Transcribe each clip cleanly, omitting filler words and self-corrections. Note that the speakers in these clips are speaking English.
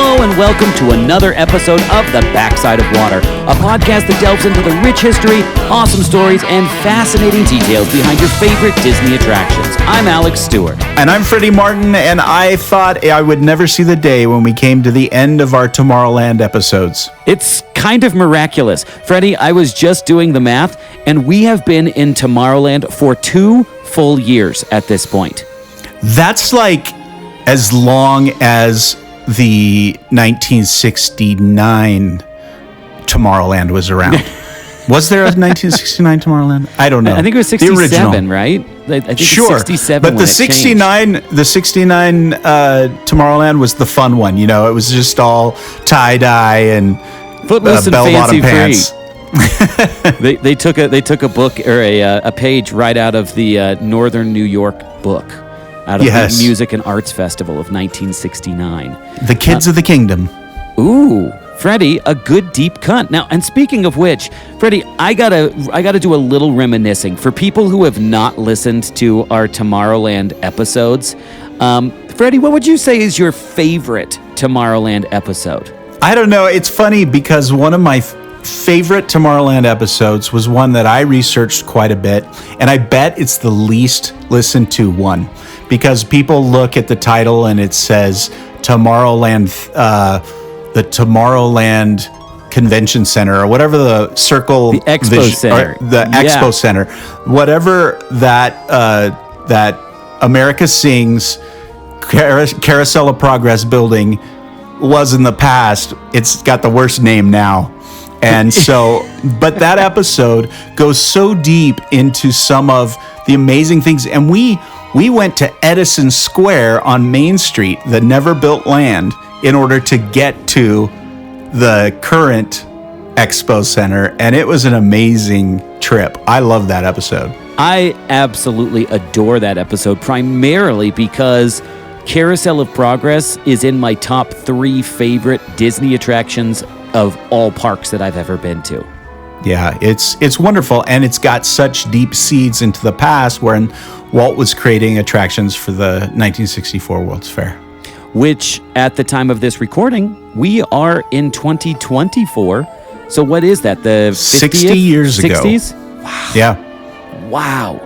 Hello and welcome to another episode of The Backside of Water, a podcast that delves into the rich history, awesome stories, and fascinating details behind your favorite Disney attractions. I'm Alex Stewart. And I'm Freddy Martin, and I thought I would never see the day when we came to the end of our Tomorrowland episodes. It's kind of miraculous. Freddy, I was just doing the math, and we have been in Tomorrowland for 2 full years at this point. That's like as long as the 1969 Tomorrowland was around. Was there a 1969 Tomorrowland? I don't know. I think it was 67, right? I think sure. It's 67. But the 69 Tomorrowland was the fun one. You know, it was just all tie-dye and footloose and bell-bottom pants. They took a book or a page right out of the Northern New York book. Out of the Music and Arts Festival of 1969. The Kids of the Kingdom. Ooh, Freddie, a good deep cut. Now, and speaking of which, Freddie, I gotta do a little reminiscing. For people who have not listened to our Tomorrowland episodes, Freddie, what would you say is your favorite Tomorrowland episode? I don't know. It's funny because one of my favorite Tomorrowland episodes was one that I researched quite a bit, and I bet it's the least listened to one. Because people look at the title and it says Tomorrowland, the Tomorrowland Convention Center, or whatever the circle, the Expo Center, Expo Center, whatever that America Sings Carousel of Progress building was in the past. It's got the worst name now. And so, but that episode goes so deep into some of the amazing things, and we went to Edison Square on Main Street, the never-built land, in order to get to the current Expo Center, and it was an amazing trip. I love that episode. I absolutely adore that episode, primarily because Carousel of Progress is in my top 3 favorite Disney attractions of all parks that I've ever been to. Yeah, it's wonderful, and it's got such deep seeds into the past when Walt was creating attractions for the 1964 World's Fair. Which, at the time of this recording, we are in 2024. So what is that, the 50th? 60 years ago. 60s? Wow. Yeah. Wow.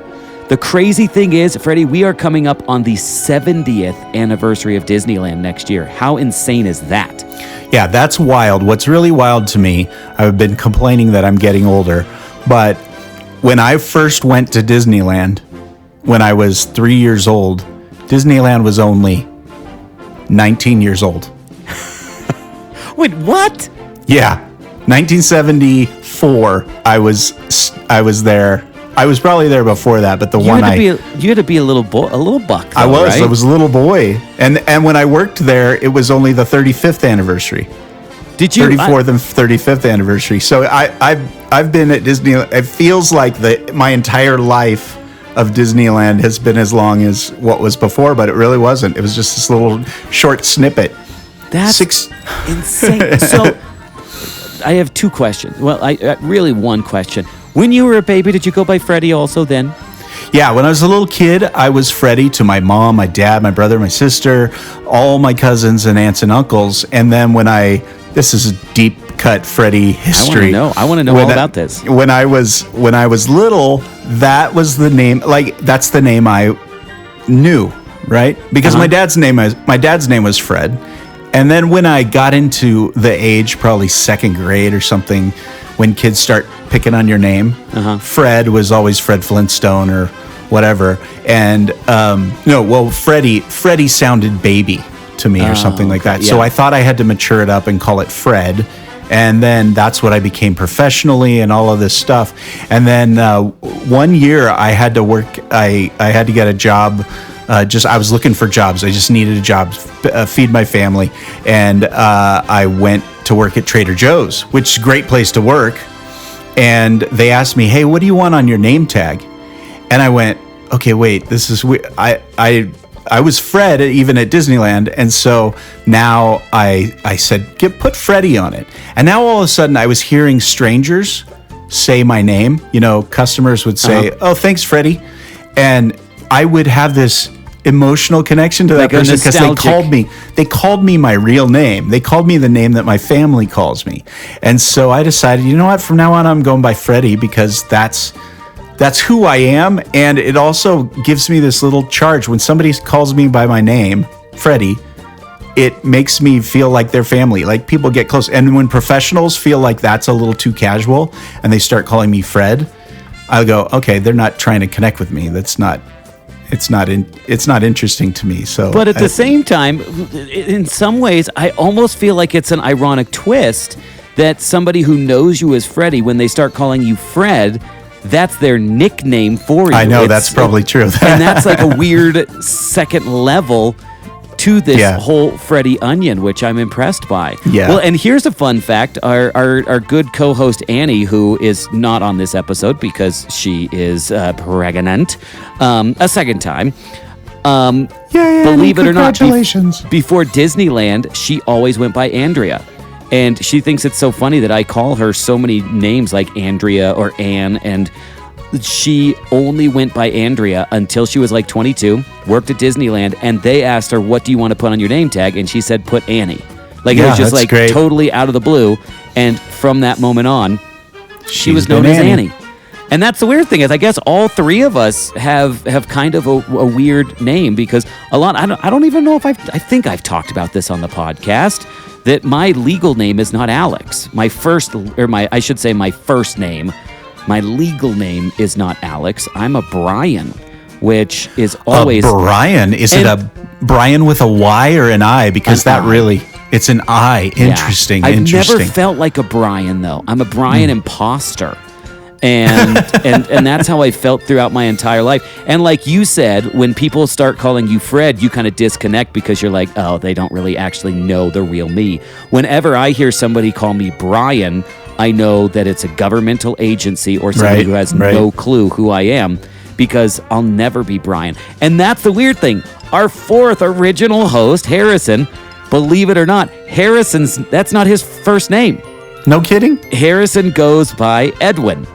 The crazy thing is, Freddie, we are coming up on the 70th anniversary of Disneyland next year. How insane is that? Yeah, that's wild. What's really wild to me, I've been complaining that I'm getting older, but when I first went to Disneyland, when I was 3 years old, Disneyland was only 19 years old. Wait, what? Yeah, 1974, I was there. I was probably there before that, but you had to be a little buck. Though, I was. Right? I was a little boy, and when I worked there, it was only the 35th anniversary. Did you 34th and 35th anniversary? So I've been at Disneyland. It feels like my entire life of Disneyland has been as long as what was before, but it really wasn't. It was just this little short snippet. That's insane. So I have 2 questions. Well, really one question. When you were a baby, did you go by Freddie also then? Yeah, when I was a little kid, I was Freddie to my mom, my dad, my brother, my sister, all my cousins and aunts and uncles. And then this is a deep cut Freddie history. I want to know all about this. When I was little, that was the name. Like, that's the name I knew, right? Because my dad's name was Fred. And then when I got into the age, probably 2nd grade or something, when kids start picking on your name, Fred was always Fred Flintstone or whatever. And Freddie sounded baby to me or something like that. Yeah. So I thought I had to mature it up and call it Fred. And then that's what I became professionally and all of this stuff. And then 1 year I had to work. I had to get a job. I was looking for jobs. I just needed a job, feed my family. And I went to work at Trader Joe's, which is a great place to work. And they asked me, "Hey, what do you want on your name tag?" And I went, "Okay, wait, this is weird." I was Fred even at Disneyland, and so now I said, put Freddie on it. And now all of a sudden I was hearing strangers say my name. You know, customers would say, "Oh, thanks, Freddie," and I would have this emotional connection to that Like a person because nostalgic- they called me my real name. They called me the name that my family calls me. And so I decided, you know what, from now on I'm going by Freddy because that's who I am, and it also gives me this little charge when somebody calls me by my name, Freddy. It makes me feel like they're family, like people get close. And when professionals feel like that's a little too casual and they start calling me Fred, I'll go, okay, they're not trying to connect with me. It's not interesting to me. So, but at the same time, in some ways, I almost feel like it's an ironic twist that somebody who knows you as Freddy, when they start calling you Fred, that's their nickname for you. I know that's probably true. And that's like a weird second level to this whole Freddy Onion, which I'm impressed by. Yeah. Well, and here's a fun fact. Our good co-host Annie, who is not on this episode because she is pregnant a second time. Believe it or not, before Disneyland, she always went by Andrea. And she thinks it's so funny that I call her so many names like Andrea or Anne, and she only went by Andrea until she was like 22, worked at Disneyland, and they asked her, what do you want to put on your name tag? And she said, put Annie. Like, it was just like great. Totally out of the blue. And from that moment on, she was known as Annie. And that's the weird thing is I guess all three of us have kind of a weird name because a lot, I don't even know if I think I've talked about this on the podcast, that my legal name is not Alex. My first name, my legal name is not Alex. I'm a Brian, which is always... A Brian? Is it a Brian with a Y or an I? Because that really... It's an I. Interesting. I've never felt like a Brian, though. I'm a Brian imposter. And that's how I felt throughout my entire life. And like you said, when people start calling you Fred, you kind of disconnect because you're like, oh, they don't really actually know the real me. Whenever I hear somebody call me Brian, I know that it's a governmental agency or somebody who has no clue who I am, because I'll never be Brian. And that's the weird thing. Our fourth original host, Harrison, believe it or not, that's not his first name. No kidding? Harrison goes by Edwin.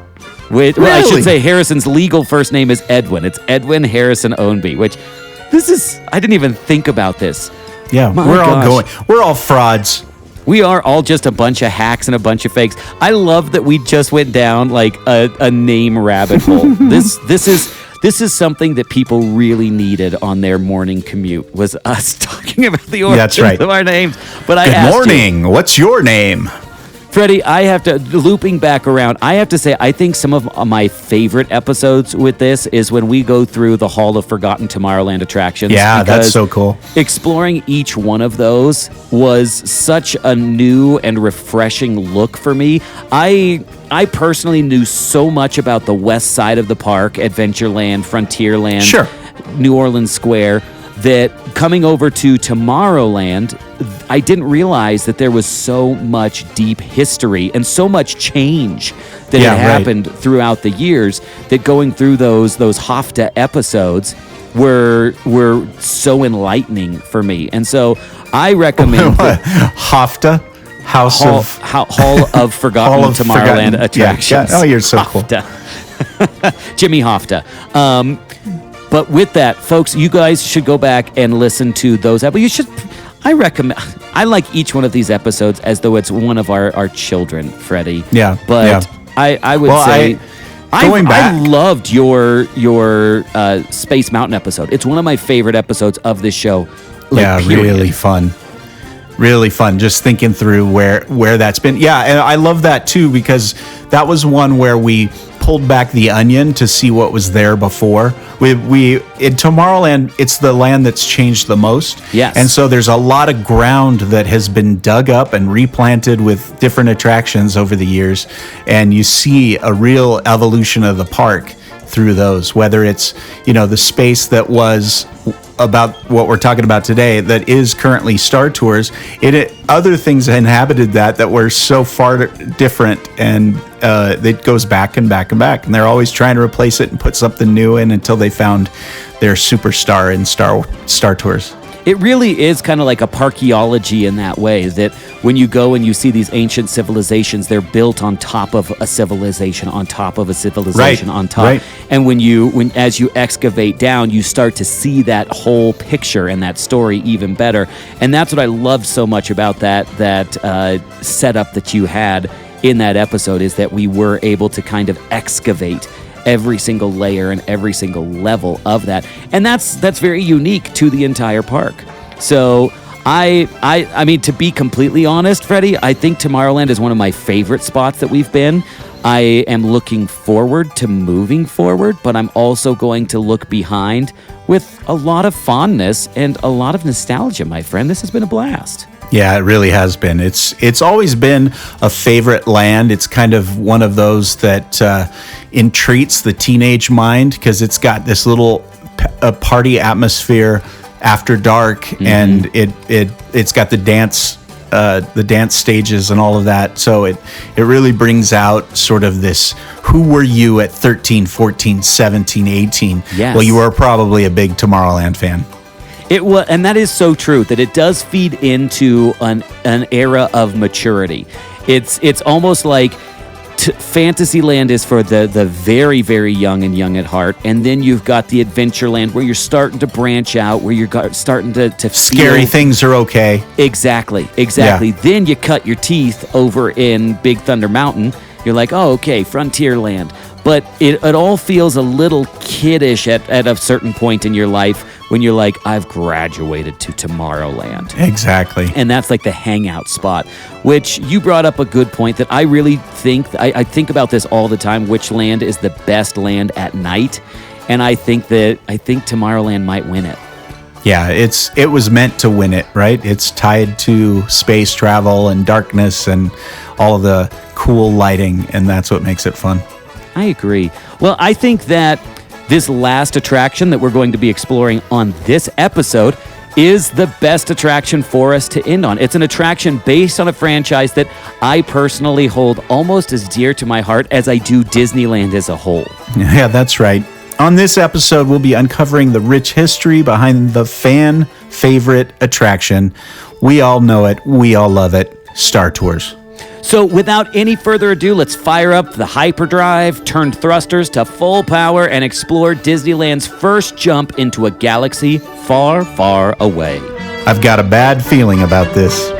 Well, I should say Harrison's legal first name is Edwin. It's Edwin Harrison Ownby, which I didn't even think about this. Yeah, we're all frauds. We are all just a bunch of hacks and a bunch of fakes. I love that we just went down like a name rabbit hole. This is something that people really needed on their morning commute, was us talking about the origins of our names. But Good morning. What's your name? Freddie, looping back around, I have to say, I think some of my favorite episodes with this is when we go through the Hall of Forgotten Tomorrowland attractions. Yeah, that's so cool. Exploring each one of those was such a new and refreshing look for me. I personally knew so much about the west side of the park, Adventureland, Frontierland, New Orleans Square, that coming over to Tomorrowland, I didn't realize that there was so much deep history and so much change that had happened throughout the years, that going through those Hafta episodes were so enlightening for me. And so I recommend Hafta? Hall of Forgotten Tomorrowland attractions. Yeah. Oh, you're so cool. Jimmy Hafta. But with that, folks, you guys should go back and listen to those. But you should. I like each one of these episodes as though it's one of our children, Freddie. Yeah. But I would say I loved your Space Mountain episode. It's one of my favorite episodes of this show. Really fun. Really fun. Just thinking through where that's been. Yeah, and I love that too, because that was one where we pulled back the onion to see what was there before. We in Tomorrowland, it's the land that's changed the most. Yes. And so there's a lot of ground that has been dug up and replanted with different attractions over the years, and you see a real evolution of the park through those, whether it's, the space that was about what we're talking about today that is currently Star Tours, other things inhabited that were so far different, and it goes back and back and back, and they're always trying to replace it and put something new in until they found their superstar in Star Tours. it really is kind of like a parkeology in that way, that when you go and you see these ancient civilizations, they're built on top of a civilization, on top of a civilization, on top. Right. And as you excavate down, you start to see that whole picture and that story even better. And that's what I loved so much about that setup that you had in that episode, is that we were able to kind of excavate every single layer and every single level of that. And that's very unique to the entire park. So I mean, to be completely honest, Freddie, I think Tomorrowland is one of my favorite spots that we've been. I am looking forward to moving forward, but I'm also going to look behind with a lot of fondness and a lot of nostalgia, my friend. This has been a blast. Yeah, it really has been. It's always been a favorite land. It's kind of one of those that entreats the teenage mind, because it's got this little party atmosphere after dark, and it's got the dance stages and all of that. So it really brings out sort of this, who were you at 13, 14, 17, 18? Yes. Well, you were probably a big Tomorrowland fan. It was, and that is so true, that it does feed into an era of maturity. It's almost like Fantasyland is for the very, very young and young at heart, and then you've got the Adventureland where you're starting to branch out, where you're starting to feel scary things are okay. Exactly. Yeah. Then you cut your teeth over in Big Thunder Mountain. You're like, oh, okay, Frontierland. But it all feels a little kiddish at a certain point in your life when you're like, I've graduated to Tomorrowland. Exactly. And that's like the hangout spot, which you brought up a good point that I really think, I think about this all the time, which land is the best land at night. And I think Tomorrowland might win it. Yeah, it was meant to win it, right? It's tied to space travel and darkness and all of the cool lighting, and that's what makes it fun. I agree. Well, I think that this last attraction that we're going to be exploring on this episode is the best attraction for us to end on. It's an attraction based on a franchise that I personally hold almost as dear to my heart as I do Disneyland as a whole. Yeah, that's right. On this episode, we'll be uncovering the rich history behind the fan favorite attraction. We all know it. We all love it. Star Tours. So without any further ado, let's fire up the hyperdrive, turn thrusters to full power, and explore Disneyland's first jump into a galaxy far, far away. I've got a bad feeling about this.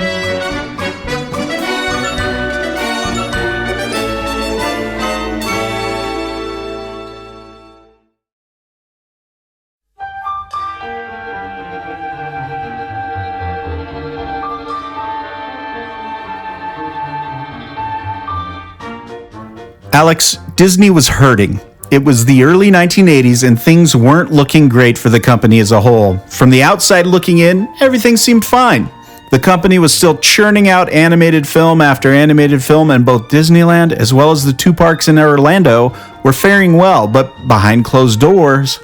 Alex, Disney was hurting. It was the early 1980s and things weren't looking great for the company as a whole. From the outside looking in, everything seemed fine. The company was still churning out animated film after animated film, and both Disneyland as well as the two parks in Orlando were faring well, but behind closed doors,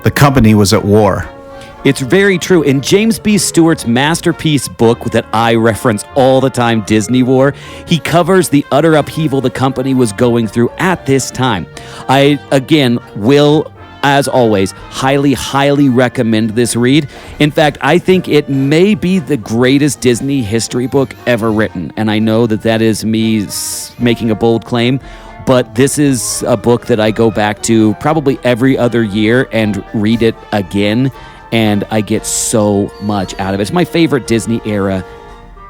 the company was at war. It's very true. In James B. Stewart's masterpiece book that I reference all the time, Disney War, he covers the utter upheaval the company was going through at this time. I, again, will, as always, highly, highly recommend this read. In fact, I think it may be the greatest Disney history book ever written. And I know that is me making a bold claim, but this is a book that I go back to probably every other year and read it again. And I get so much out of it. It's my favorite Disney era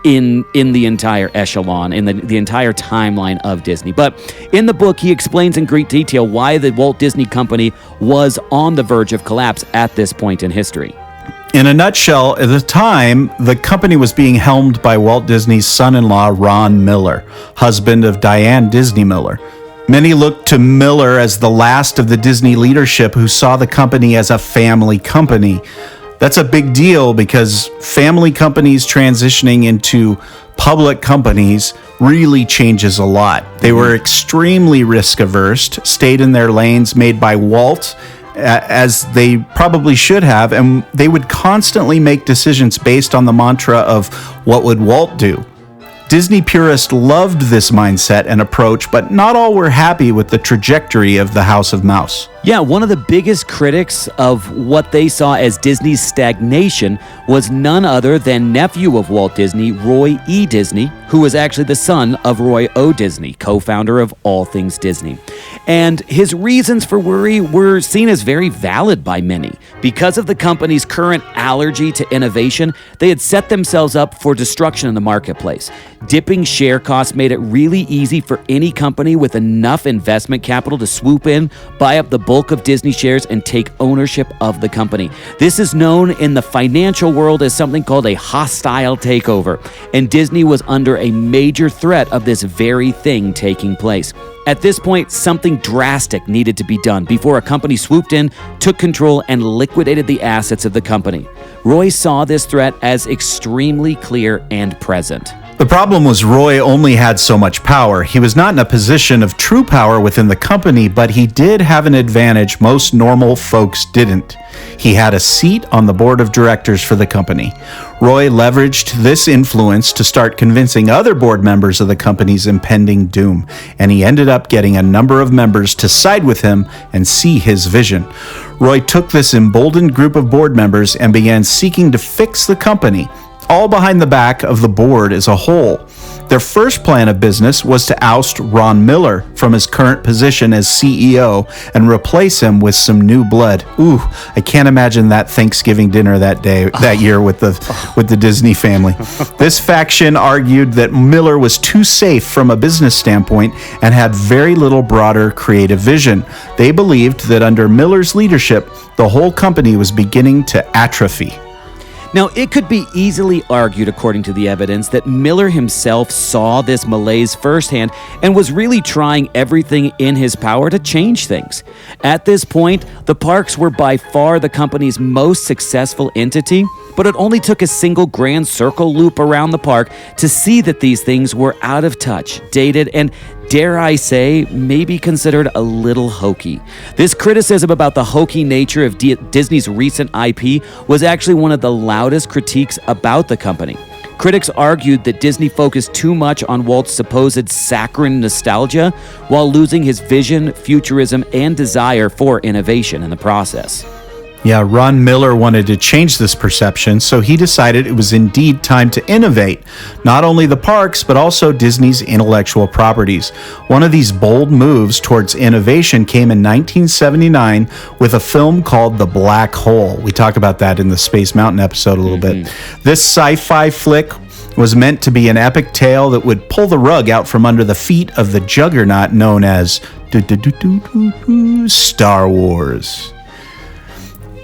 in the entire echelon, in the entire timeline of Disney. But in the book, he explains in great detail why the Walt Disney Company was on the verge of collapse at this point in history. In a nutshell, at the time, the company was being helmed by Walt Disney's son-in-law, Ron Miller, husband of Diane Disney Miller. Many looked to Miller as the last of the Disney leadership who saw the company as a family company. That's a big deal because family companies transitioning into public companies really changes a lot. They were extremely risk averse, stayed in their lanes made by Walt, as they probably should have, and they would constantly make decisions based on the mantra of what would Walt do. Disney purists loved this mindset and approach, but not all were happy with the trajectory of the House of Mouse. Yeah, one of the biggest critics of what they saw as Disney's stagnation was none other than nephew of Walt Disney, Roy E. Disney, who was actually the son of Roy O. Disney, co-founder of all things Disney. And his reasons for worry were seen as very valid by many. Because of the company's current allergy to innovation, they had set themselves up for destruction in the marketplace. Dipping share costs made it really easy for any company with enough investment capital to swoop in, buy up the bulk of Disney shares, and take ownership of the company. This is known in the financial world as something called a hostile takeover, and Disney was under a major threat of this very thing taking place. At this point, something drastic needed to be done before a company swooped in, took control, and liquidated the assets of the company. Roy saw this threat as extremely clear and present. The problem was Roy only had so much power. He was not in a position of true power within the company, but he did have an advantage most normal folks didn't. He had a seat on the board of directors for the company. Roy leveraged this influence to start convincing other board members of the company's impending doom, and he ended up getting a number of members to side with him and see his vision. Roy took this emboldened group of board members and began seeking to fix the company, all behind the back of the board as a whole. Their first plan of business was to oust Ron Miller from his current position as CEO and replace him with some new blood. Ooh, I can't imagine that Thanksgiving dinner that year with the Disney family. This faction argued that Miller was too safe from a business standpoint and had very little broader creative vision. They believed that under Miller's leadership, the whole company was beginning to atrophy. Now, it could be easily argued, according to the evidence, that Miller himself saw this malaise firsthand and was really trying everything in his power to change things. At this point, the parks were by far the company's most successful entity, but it only took a single grand circle loop around the park to see that these things were out of touch, dated, and dare I say, maybe considered a little hokey. This criticism about the hokey nature of Disney's recent IP was actually one of the loudest critiques about the company. Critics argued that Disney focused too much on Walt's supposed saccharine nostalgia while losing his vision, futurism, and desire for innovation in the process. Yeah, Ron Miller wanted to change this perception, so he decided it was indeed time to innovate, not only the parks, but also Disney's intellectual properties. One of these bold moves towards innovation came in 1979 with a film called The Black Hole. We talk about that in the Space Mountain episode a little bit. This sci-fi flick was meant to be an epic tale that would pull the rug out from under the feet of the juggernaut known as Star Wars.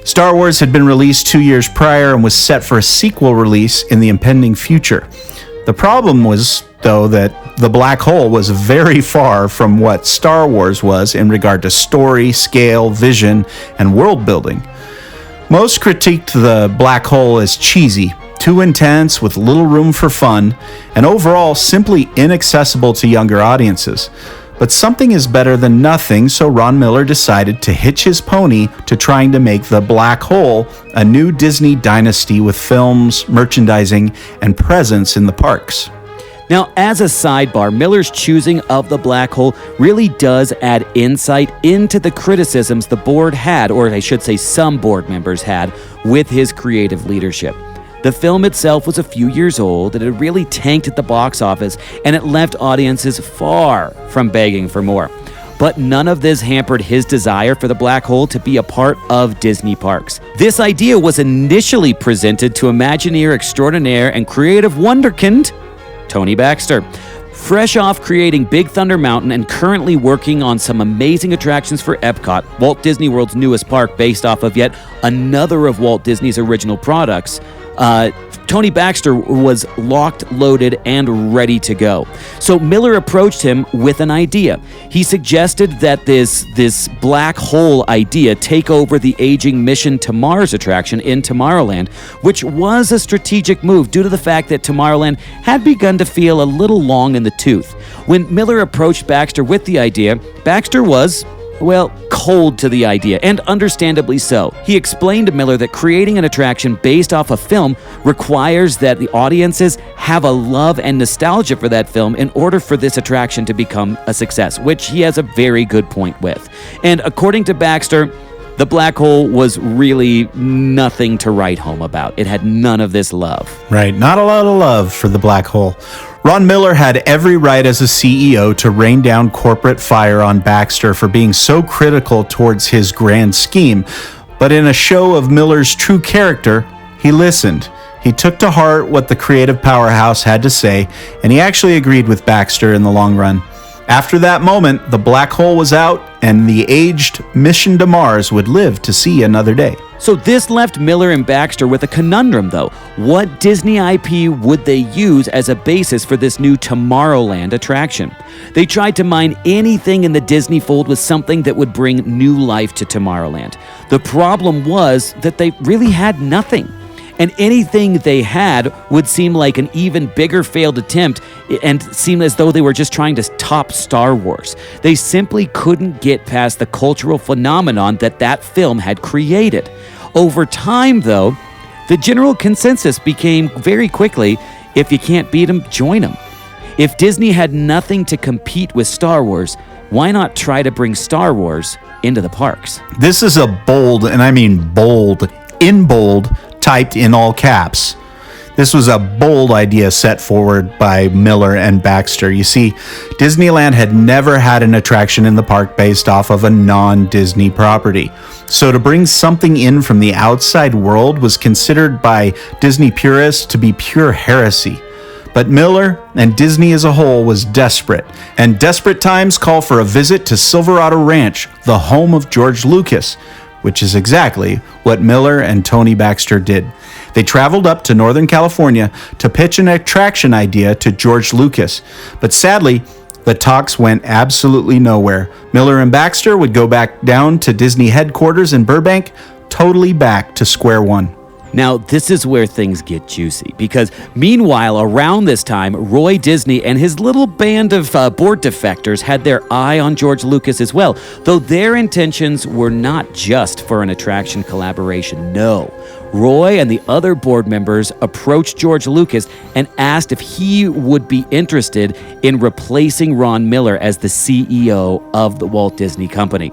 Star Wars had been released 2 years prior and was set for a sequel release in the impending future. The problem was, though, that The Black Hole was very far from what Star Wars was in regard to story, scale, vision, and world building. Most critiqued The Black Hole as cheesy, too intense with little room for fun, and overall simply inaccessible to younger audiences. But something is better than nothing, so Ron Miller decided to hitch his pony to trying to make The Black Hole a new Disney dynasty with films, merchandising, and presence in the parks. Now, as a sidebar, Miller's choosing of The Black Hole really does add insight into the criticisms the board had, or I should say some board members had, with his creative leadership. The film itself was a few years old, and it really tanked at the box office, and it left audiences far from begging for more. But none of this hampered his desire for The Black Hole to be a part of Disney parks. This idea was initially presented to Imagineer extraordinaire and creative wonderkind, Tony Baxter. Fresh off creating Big Thunder Mountain and currently working on some amazing attractions for Epcot, Walt Disney World's newest park based off of yet another of Walt Disney's original products, Tony Baxter was locked, loaded, and ready to go. So Miller approached him with an idea. He suggested that this black hole idea take over the aging Mission to Mars attraction in Tomorrowland, which was a strategic move due to the fact that Tomorrowland had begun to feel a little long in the tooth. When Miller approached Baxter with the idea, Baxter was well, cold to the idea, and understandably so. He explained to Miller that creating an attraction based off a film requires that the audiences have a love and nostalgia for that film in order for this attraction to become a success, which he has a very good point with. And according to Baxter, the black hole was really nothing to write home about. It had none of this love. Right, not a lot of love for the black hole. Ron Miller had every right as a CEO to rain down corporate fire on Baxter for being so critical towards his grand scheme. But in a show of Miller's true character, he listened. He took to heart what the creative powerhouse had to say, and he actually agreed with Baxter in the long run. After that moment, the black hole was out, and the aged mission to Mars would live to see another day. So this left Miller and Baxter with a conundrum, though. What Disney IP would they use as a basis for this new Tomorrowland attraction? They tried to mine anything in the Disney fold with something that would bring new life to Tomorrowland. The problem was that they really had nothing. And anything they had would seem like an even bigger failed attempt and seem as though they were just trying to top Star Wars. They simply couldn't get past the cultural phenomenon that film had created. Over time, though, the general consensus became very quickly, if you can't beat them, join them. If Disney had nothing to compete with Star Wars, why not try to bring Star Wars into the parks? This is a bold, and I mean bold, in bold, typed in all caps. This was a bold idea set forward by Miller and Baxter. You see, Disneyland had never had an attraction in the park based off of a non-Disney property. So to bring something in from the outside world was considered by Disney purists to be pure heresy. But Miller and Disney as a whole was desperate, and desperate times call for a visit to Silverado Ranch, the home of George Lucas, which is exactly what Miller and Tony Baxter did. They traveled up to Northern California to pitch an attraction idea to George Lucas. But sadly, the talks went absolutely nowhere. Miller and Baxter would go back down to Disney headquarters in Burbank, totally back to square one. Now, this is where things get juicy, because meanwhile, around this time, Roy Disney and his little band of board defectors had their eye on George Lucas as well, though their intentions were not just for an attraction collaboration, no. Roy and the other board members approached George Lucas and asked if he would be interested in replacing Ron Miller as the CEO of the Walt Disney Company.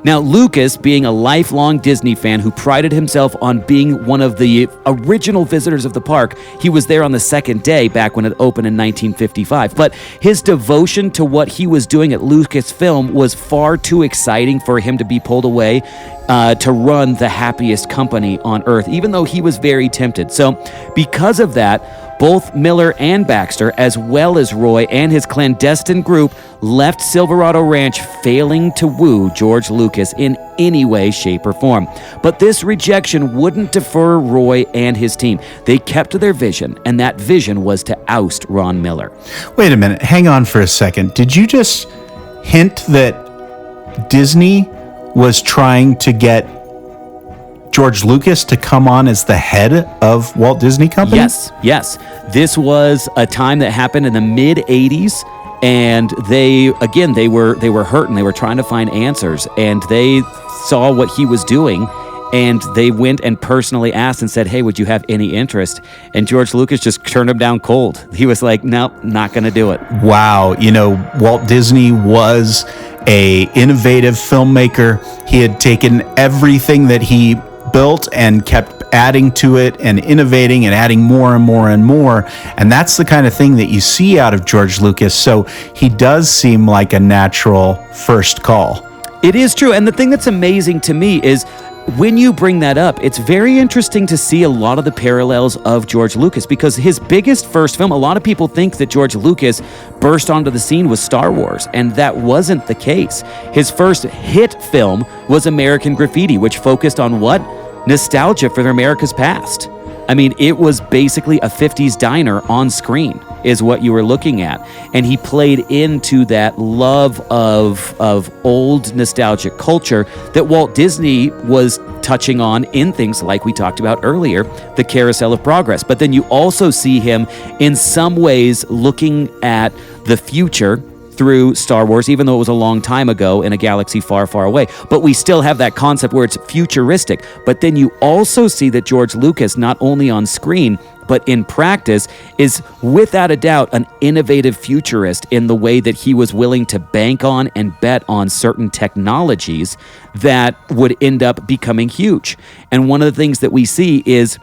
Now, Lucas, being a lifelong Disney fan who prided himself on being one of the original visitors of the park, he was there on the second day back when it opened in 1955. But his devotion to what he was doing at Lucasfilm was far too exciting for him to be pulled away to run the happiest company on earth, even though he was very tempted. So because of that, both Miller and Baxter, as well as Roy and his clandestine group, left Silverado Ranch failing to woo George Lucas in any way, shape, or form. But this rejection wouldn't defer Roy and his team. They kept to their vision, and that vision was to oust Ron Miller. Wait a minute, hang on for a second. Did you just hint that Disney was trying to get George Lucas to come on as the head of Walt Disney Company? Yes. This was a time that happened in the mid-'80s, and they were hurt and they were trying to find answers, and they saw what he was doing, and they went and personally asked and said, hey, would you have any interest? And George Lucas just turned him down cold. He was like, nope, not going to do it. Wow. Walt Disney was a innovative filmmaker. He had taken everything that he built and kept adding to it and innovating and adding more and more and more. And that's the kind of thing that you see out of George Lucas. So he does seem like a natural first call. It is true. And the thing that's amazing to me is when you bring that up, it's very interesting to see a lot of the parallels of George Lucas, because his biggest first film, a lot of people think that George Lucas burst onto the scene with Star Wars, and that wasn't the case. His first hit film was American Graffiti, which focused on what? Nostalgia for America's past. I mean, it was basically a 50s diner on screen is what you were looking at. And he played into that love of old nostalgic culture that Walt Disney was touching on in things like we talked about earlier, the Carousel of Progress. But then you also see him in some ways looking at the future through Star Wars, even though it was a long time ago in a galaxy far, far away. But we still have that concept where it's futuristic. But then you also see that George Lucas, not only on screen, but in practice, is without a doubt an innovative futurist in the way that he was willing to bank on and bet on certain technologies that would end up becoming huge. And one of the things that we see is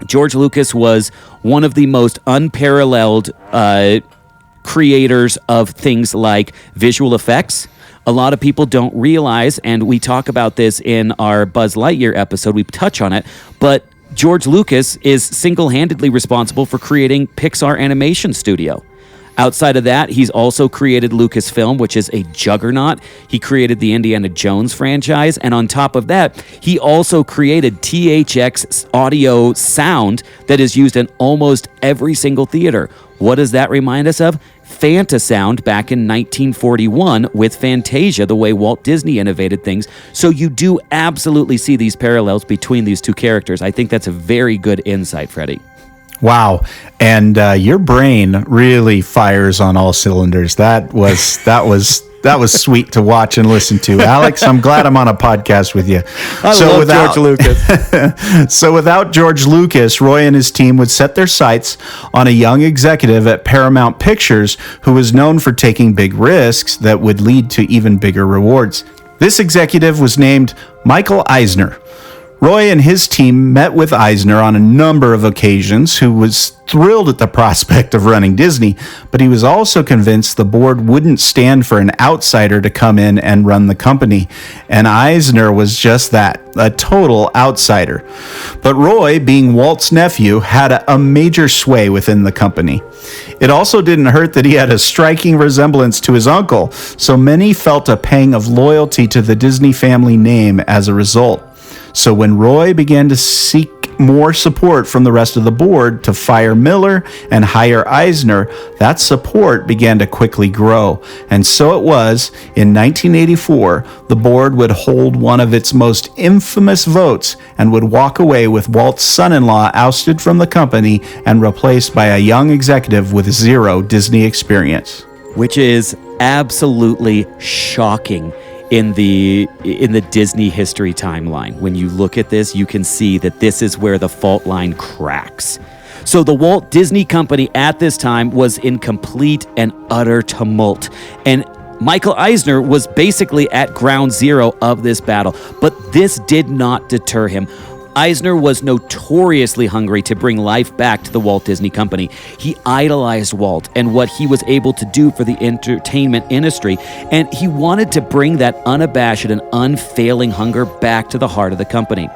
George Lucas was one of the most unparalleled creators of things like visual effects. A lot of people don't realize, and we talk about this in our Buzz Lightyear episode, we touch on it, but George Lucas is single-handedly responsible for creating Pixar Animation Studio. Outside of that, he's also created Lucasfilm, which is a juggernaut. He created the Indiana Jones franchise. And on top of that, he also created THX audio sound that is used in almost every single theater. What does that remind us of? Fantasound back in 1941 with Fantasia, the way Walt Disney innovated things. So you do absolutely see these parallels between these two characters. I think that's a very good insight, Freddie. Wow. And your brain really fires on all cylinders. That was sweet to watch and listen to. Alex, I'm glad I'm on a podcast with you. I love George Lucas. So without George Lucas, Roy and his team would set their sights on a young executive at Paramount Pictures who was known for taking big risks that would lead to even bigger rewards. This executive was named Michael Eisner. Roy and his team met with Eisner on a number of occasions, who was thrilled at the prospect of running Disney, but he was also convinced the board wouldn't stand for an outsider to come in and run the company. And Eisner was just that, a total outsider. But Roy, being Walt's nephew, had a major sway within the company. It also didn't hurt that he had a striking resemblance to his uncle, so many felt a pang of loyalty to the Disney family name as a result. So when Roy began to seek more support from the rest of the board to fire Miller and hire Eisner, that support began to quickly grow. And so it was, in 1984, the board would hold one of its most infamous votes and would walk away with Walt's son-in-law ousted from the company and replaced by a young executive with zero Disney experience. Which is absolutely shocking. In the Disney history timeline. When you look at this, you can see that this is where the fault line cracks. So the Walt Disney Company at this time was in complete and utter tumult. And Michael Eisner was basically at ground zero of this battle. But this did not deter him. Eisner was notoriously hungry to bring life back to the Walt Disney Company. He idolized Walt and what he was able to do for the entertainment industry, and he wanted to bring that unabashed and unfailing hunger back to the heart of the company.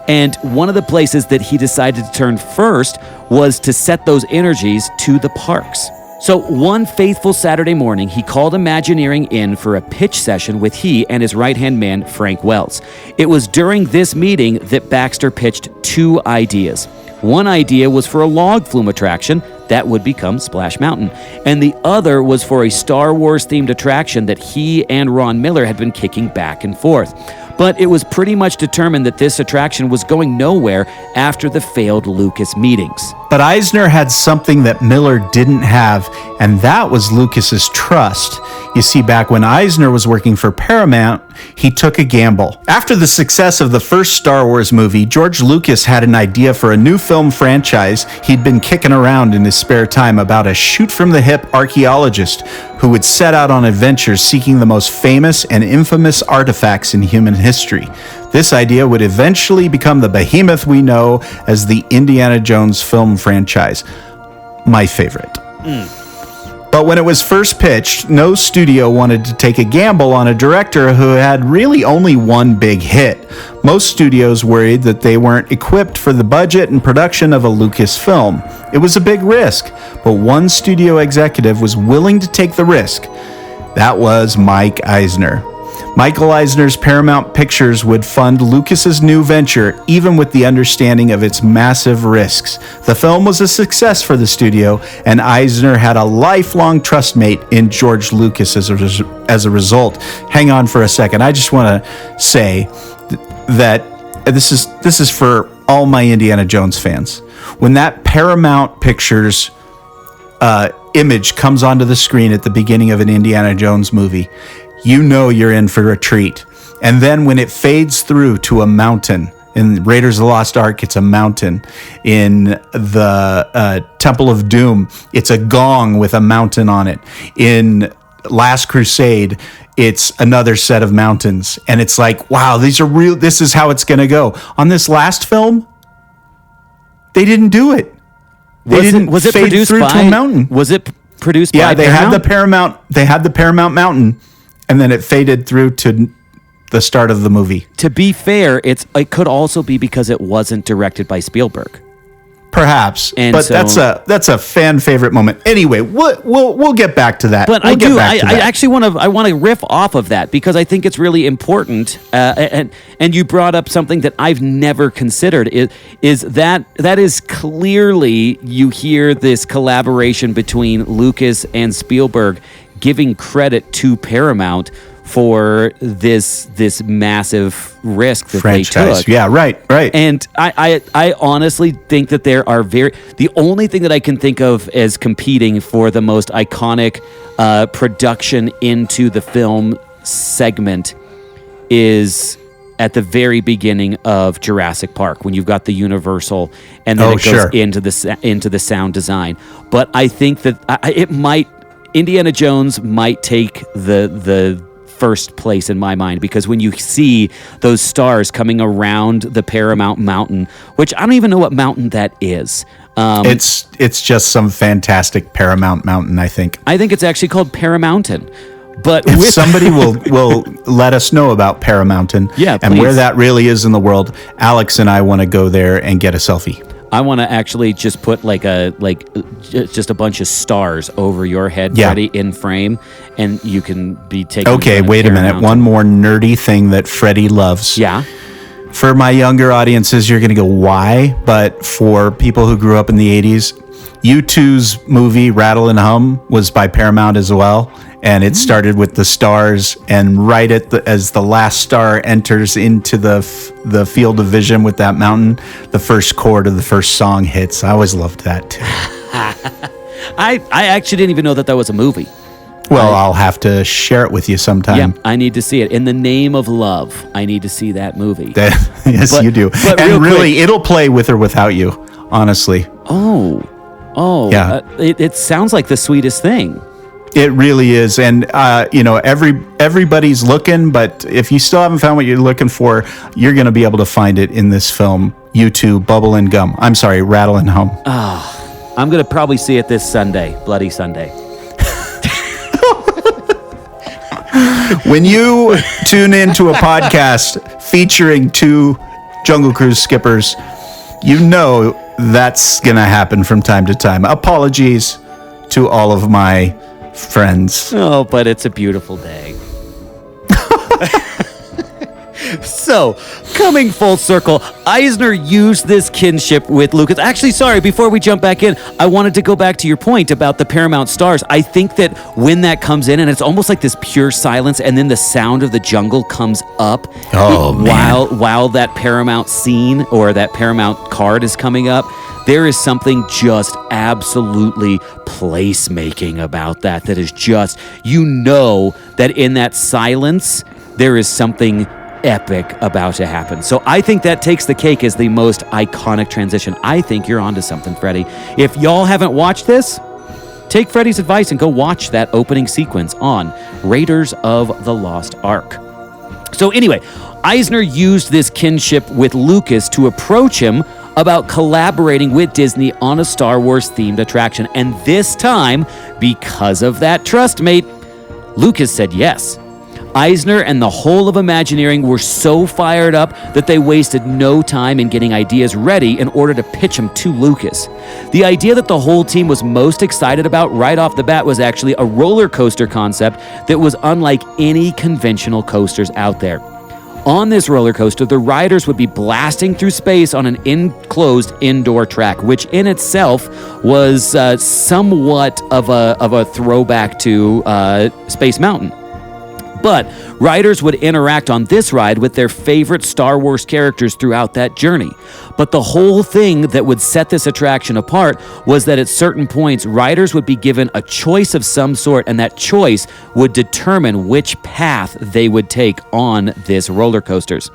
And one of the places that he decided to turn first was to set those energies to the parks. So one faithful Saturday morning, he called Imagineering in for a pitch session with he and his right-hand man, Frank Wells. It was during this meeting that Baxter pitched two ideas. One idea was for a log flume attraction that would become Splash Mountain, and the other was for a Star Wars-themed attraction that he and Ron Miller had been kicking back and forth. But it was pretty much determined that this attraction was going nowhere after the failed Lucas meetings. But Eisner had something that Miller didn't have, and that was Lucas's trust. You see, back when Eisner was working for Paramount, he took a gamble. After the success of the first Star Wars movie, George Lucas had an idea for a new film franchise he'd been kicking around in his spare time about a shoot-from-the-hip archaeologist who would set out on adventures seeking the most famous and infamous artifacts in human history. This idea would eventually become the behemoth we know as the Indiana Jones film franchise. My favorite. But when it was first pitched, no studio wanted to take a gamble on a director who had really only one big hit. Most studios worried that they weren't equipped for the budget and production of a Lucas film. It was a big risk, but one studio executive was willing to take the risk. That was Mike Eisner. Michael Eisner's Paramount Pictures would fund Lucas's new venture, even with the understanding of its massive risks. The film was a success for the studio, and Eisner had a lifelong trustmate in George Lucas as a result. Hang on for a second. I just want to say that this is for all my Indiana Jones fans. When that Paramount Pictures image comes onto the screen at the beginning of an Indiana Jones movie, you know you're in for a treat. And then when it fades through to a mountain, in Raiders of the Lost Ark, it's a mountain. In the Temple of Doom, it's a gong with a mountain on it. In Last Crusade, it's another set of mountains. And it's like, wow, these are real. This is how it's going to go. On this last film, they didn't do it. Was it fade produced through by to a mountain. Was it produced by they Paramount? had the Paramount Mountain, and then it faded through to the start of the movie. To be fair, it could also be because it wasn't directed by Spielberg. Perhaps, And but so- that's a fan favorite moment. Anyway, we'll get back to that. But We'll I actually want to riff off of that because I think it's really important. And you brought up something that I've never considered is that is clearly you hear this collaboration between Lucas and Spielberg giving credit to Paramount for this massive risk that French they took. guys. Yeah, right. And I honestly think that there are the only thing that I can think of as competing for the most iconic production into the film segment is at the very beginning of Jurassic Park when you've got the Universal and then it goes into the sound design. But I think that Indiana Jones might take the first place in my mind because when you see those stars coming around the Paramount Mountain, which I don't even know what mountain that is. It's just some fantastic Paramount Mountain, I think. I think it's actually called Paramountain. But if somebody will let us know about Paramountain and where that really is in the world, Alex and I want to go there and get a selfie. I want to actually just put just a bunch of stars over your head, Freddie, in frame, and you can be taking. Okay, wait a minute. One more nerdy thing that Freddie loves. Yeah. For my younger audiences, you're going to go, why? But for people who grew up in the 80s, U2's movie Rattle and Hum was by Paramount as well. And it started with the stars, and right as the last star enters into the field of vision with that mountain, the first chord of the first song hits. I always loved that too. I actually didn't even know that was a movie. Well, I'll have to share it with you sometime. Yeah, I need to see it. In the Name of Love, I need to see that movie. Yes, you do. And really, it'll play with or without you, honestly. Oh, yeah. It sounds like the sweetest thing. It really is. And, everybody's looking, but if you still haven't found what you're looking for, you're going to be able to find it in this film, U2, Bubble and Gum. I'm sorry, Rattle and Hum. I'm going to probably see it this Sunday, Bloody Sunday. When you tune into a podcast featuring two Jungle Cruise skippers, you know that's going to happen from time to time. Apologies to all of my friends. Oh, but it's a beautiful day. So, coming full circle, Eisner used this kinship with Lucas. Actually, sorry, before we jump back in, I wanted to go back to your point about the Paramount stars. I think that when that comes in, and it's almost like this pure silence, and then the sound of the jungle comes up while that Paramount scene or that Paramount card is coming up, there is something just absolutely placemaking about that is just, that in that silence, there is something epic about to happen. So I think that takes the cake as the most iconic transition. I think you're onto something, Freddie. If y'all haven't watched this, take Freddie's advice and go watch that opening sequence on Raiders of the Lost Ark. So anyway, Eisner used this kinship with Lucas to approach him about collaborating with Disney on a Star Wars themed attraction. And this time, because of that trust, mate, Lucas said yes. Eisner and the whole of Imagineering were so fired up that they wasted no time in getting ideas ready in order to pitch them to Lucas. The idea that the whole team was most excited about right off the bat was actually a roller coaster concept that was unlike any conventional coasters out there. On this roller coaster, the riders would be blasting through space on an enclosed indoor track, which in itself was somewhat of a throwback to Space Mountain. But riders would interact on this ride with their favorite Star Wars characters throughout that journey. But the whole thing that would set this attraction apart was that at certain points, riders would be given a choice of some sort, and that choice would determine which path they would take on this roller coasters.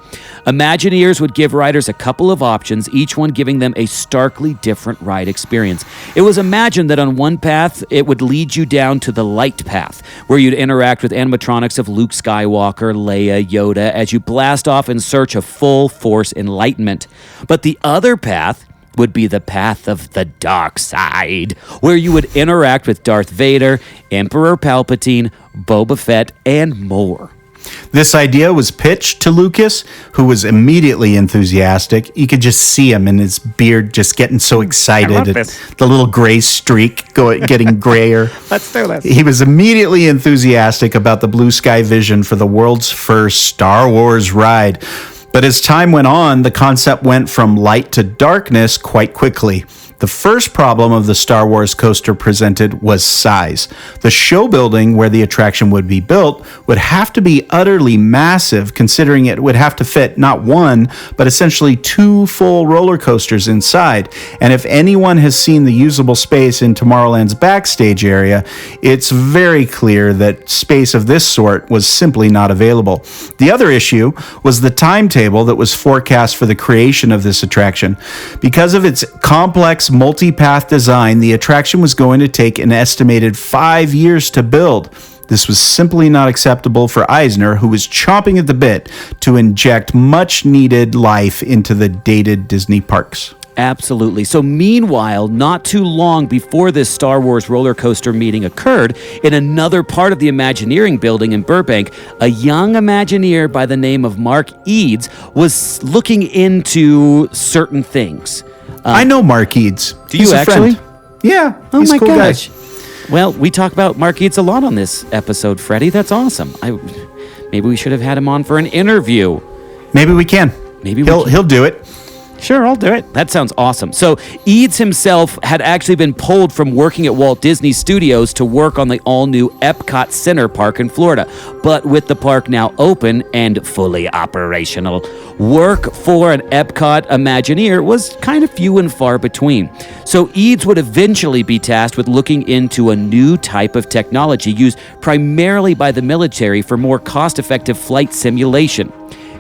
Imagineers would give riders a couple of options, each one giving them a starkly different ride experience. It was imagined that on one path, it would lead you down to the light path, where you'd interact with animatronics of Luke Skywalker, Leia, Yoda, as you blast off in search of full force enlightenment. But the other path would be the path of the dark side, where you would interact with Darth Vader, Emperor Palpatine, Boba Fett, and more. This idea was pitched to Lucas, who was immediately enthusiastic. You could just see him in his beard just getting so excited. I love this. The little gray streak getting grayer. Let's do this. He was immediately enthusiastic about the blue sky vision for the world's first Star Wars ride. But as time went on, the concept went from light to darkness quite quickly. The first problem of the Star Wars coaster presented was size. The show building where the attraction would be built would have to be utterly massive, considering it would have to fit not one, but essentially two full roller coasters inside. And if anyone has seen the usable space in Tomorrowland's backstage area, it's very clear that space of this sort was simply not available. The other issue was the timetable that was forecast for the creation of this attraction. Because of its complex multi-path design, the attraction was going to take an estimated 5 years to build. This was simply not acceptable for Eisner, who was chomping at the bit to inject much-needed life into the dated Disney parks. Absolutely. So meanwhile, not too long before this Star Wars roller coaster meeting occurred, in another part of the Imagineering building in Burbank, a young Imagineer by the name of Mark Eads was looking into certain things. I know Mark Eads. Do you actually? Yeah. Oh he's my a cool gosh. guy. Well, we talk about Mark Eads a lot on this episode, Freddie. That's awesome. Maybe we should have had him on for an interview. Maybe we can. He'll do it. Sure, I'll do it. That sounds awesome. So Eads himself had actually been pulled from working at Walt Disney Studios to work on the all-new Epcot Center Park in Florida. But with the park now open and fully operational, work for an Epcot Imagineer was kind of few and far between. So Eads would eventually be tasked with looking into a new type of technology used primarily by the military for more cost-effective flight simulation.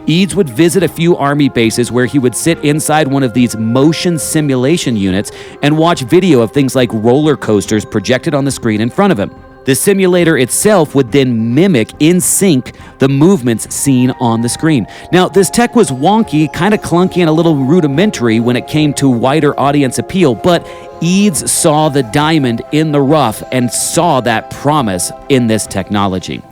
Eads would visit a few Army bases where he would sit inside one of these motion simulation units and watch video of things like roller coasters projected on the screen in front of him. The simulator itself would then mimic in sync the movements seen on the screen. Now, this tech was wonky, kind of clunky, and a little rudimentary when it came to wider audience appeal, but Eads saw the diamond in the rough and saw that promise in this technology.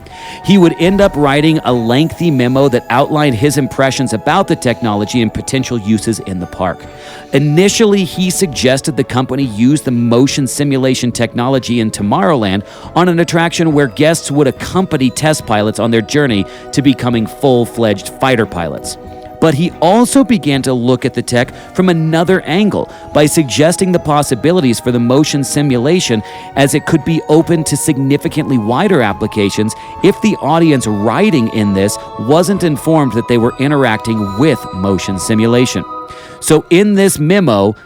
He would end up writing a lengthy memo that outlined his impressions about the technology and potential uses in the park. Initially, he suggested the company use the motion simulation technology in Tomorrowland on an attraction where guests would accompany test pilots on their journey to becoming full-fledged fighter pilots. But he also began to look at the tech from another angle by suggesting the possibilities for the motion simulation, as it could be open to significantly wider applications if the audience riding in this wasn't informed that they were interacting with motion simulation. So in this memo,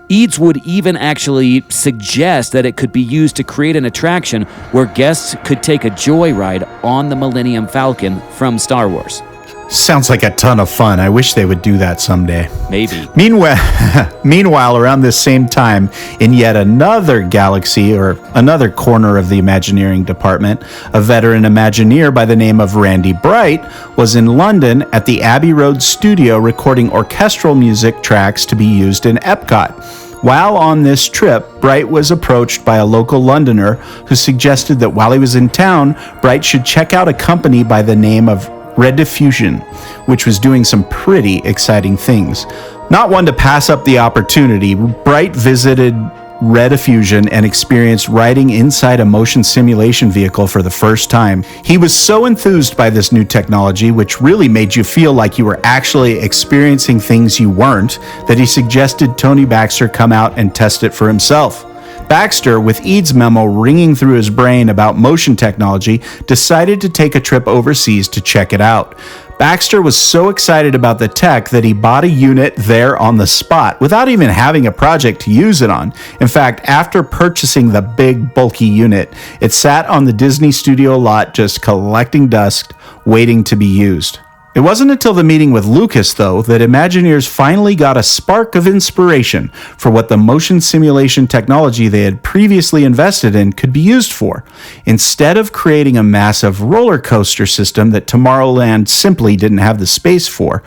Eads would even actually suggest that it could be used to create an attraction where guests could take a joyride on the Millennium Falcon from Star Wars. Sounds like a ton of fun. I wish they would do that someday. Maybe. Meanwhile, around this same time, in yet another galaxy or another corner of the Imagineering department, a veteran Imagineer by the name of Randy Bright was in London at the Abbey Road studio recording orchestral music tracks to be used in Epcot. While on this trip, Bright was approached by a local Londoner who suggested that while he was in town, Bright should check out a company by the name of Red Diffusion, which was doing some pretty exciting things. Not one to pass up the opportunity, Bright visited Red Diffusion and experienced riding inside a motion simulation vehicle for the first time. He was so enthused by this new technology, which really made you feel like you were actually experiencing things you weren't, that he suggested Tony Baxter come out and test it for himself. Baxter, with Eads' memo ringing through his brain about motion technology, decided to take a trip overseas to check it out. Baxter was so excited about the tech that he bought a unit there on the spot without even having a project to use it on. In fact, after purchasing the big, bulky unit, it sat on the Disney studio lot just collecting dust, waiting to be used. It wasn't until the meeting with Lucas, though, that Imagineers finally got a spark of inspiration for what the motion simulation technology they had previously invested in could be used for. Instead of creating a massive roller coaster system that Tomorrowland simply didn't have the space for,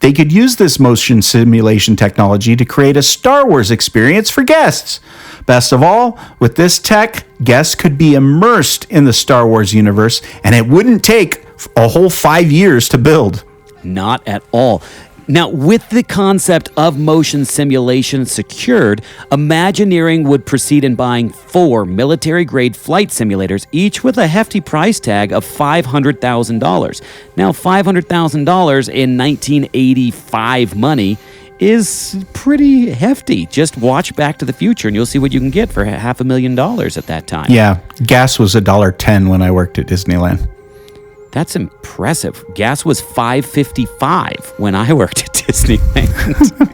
they could use this motion simulation technology to create a Star Wars experience for guests. Best of all, with this tech, guests could be immersed in the Star Wars universe, and it wouldn't take a whole 5 years to build. Not at all. Now, with the concept of motion simulation secured, Imagineering would proceed in buying 4 military-grade flight simulators, each with a hefty price tag of $500,000. Now, $500,000 in 1985 money is pretty hefty. Just watch Back to the Future and you'll see what you can get for $500,000 at that time. Yeah, gas was $1.10 when I worked at Disneyland. That's impressive. Gas was $5.55 when I worked at Disneyland.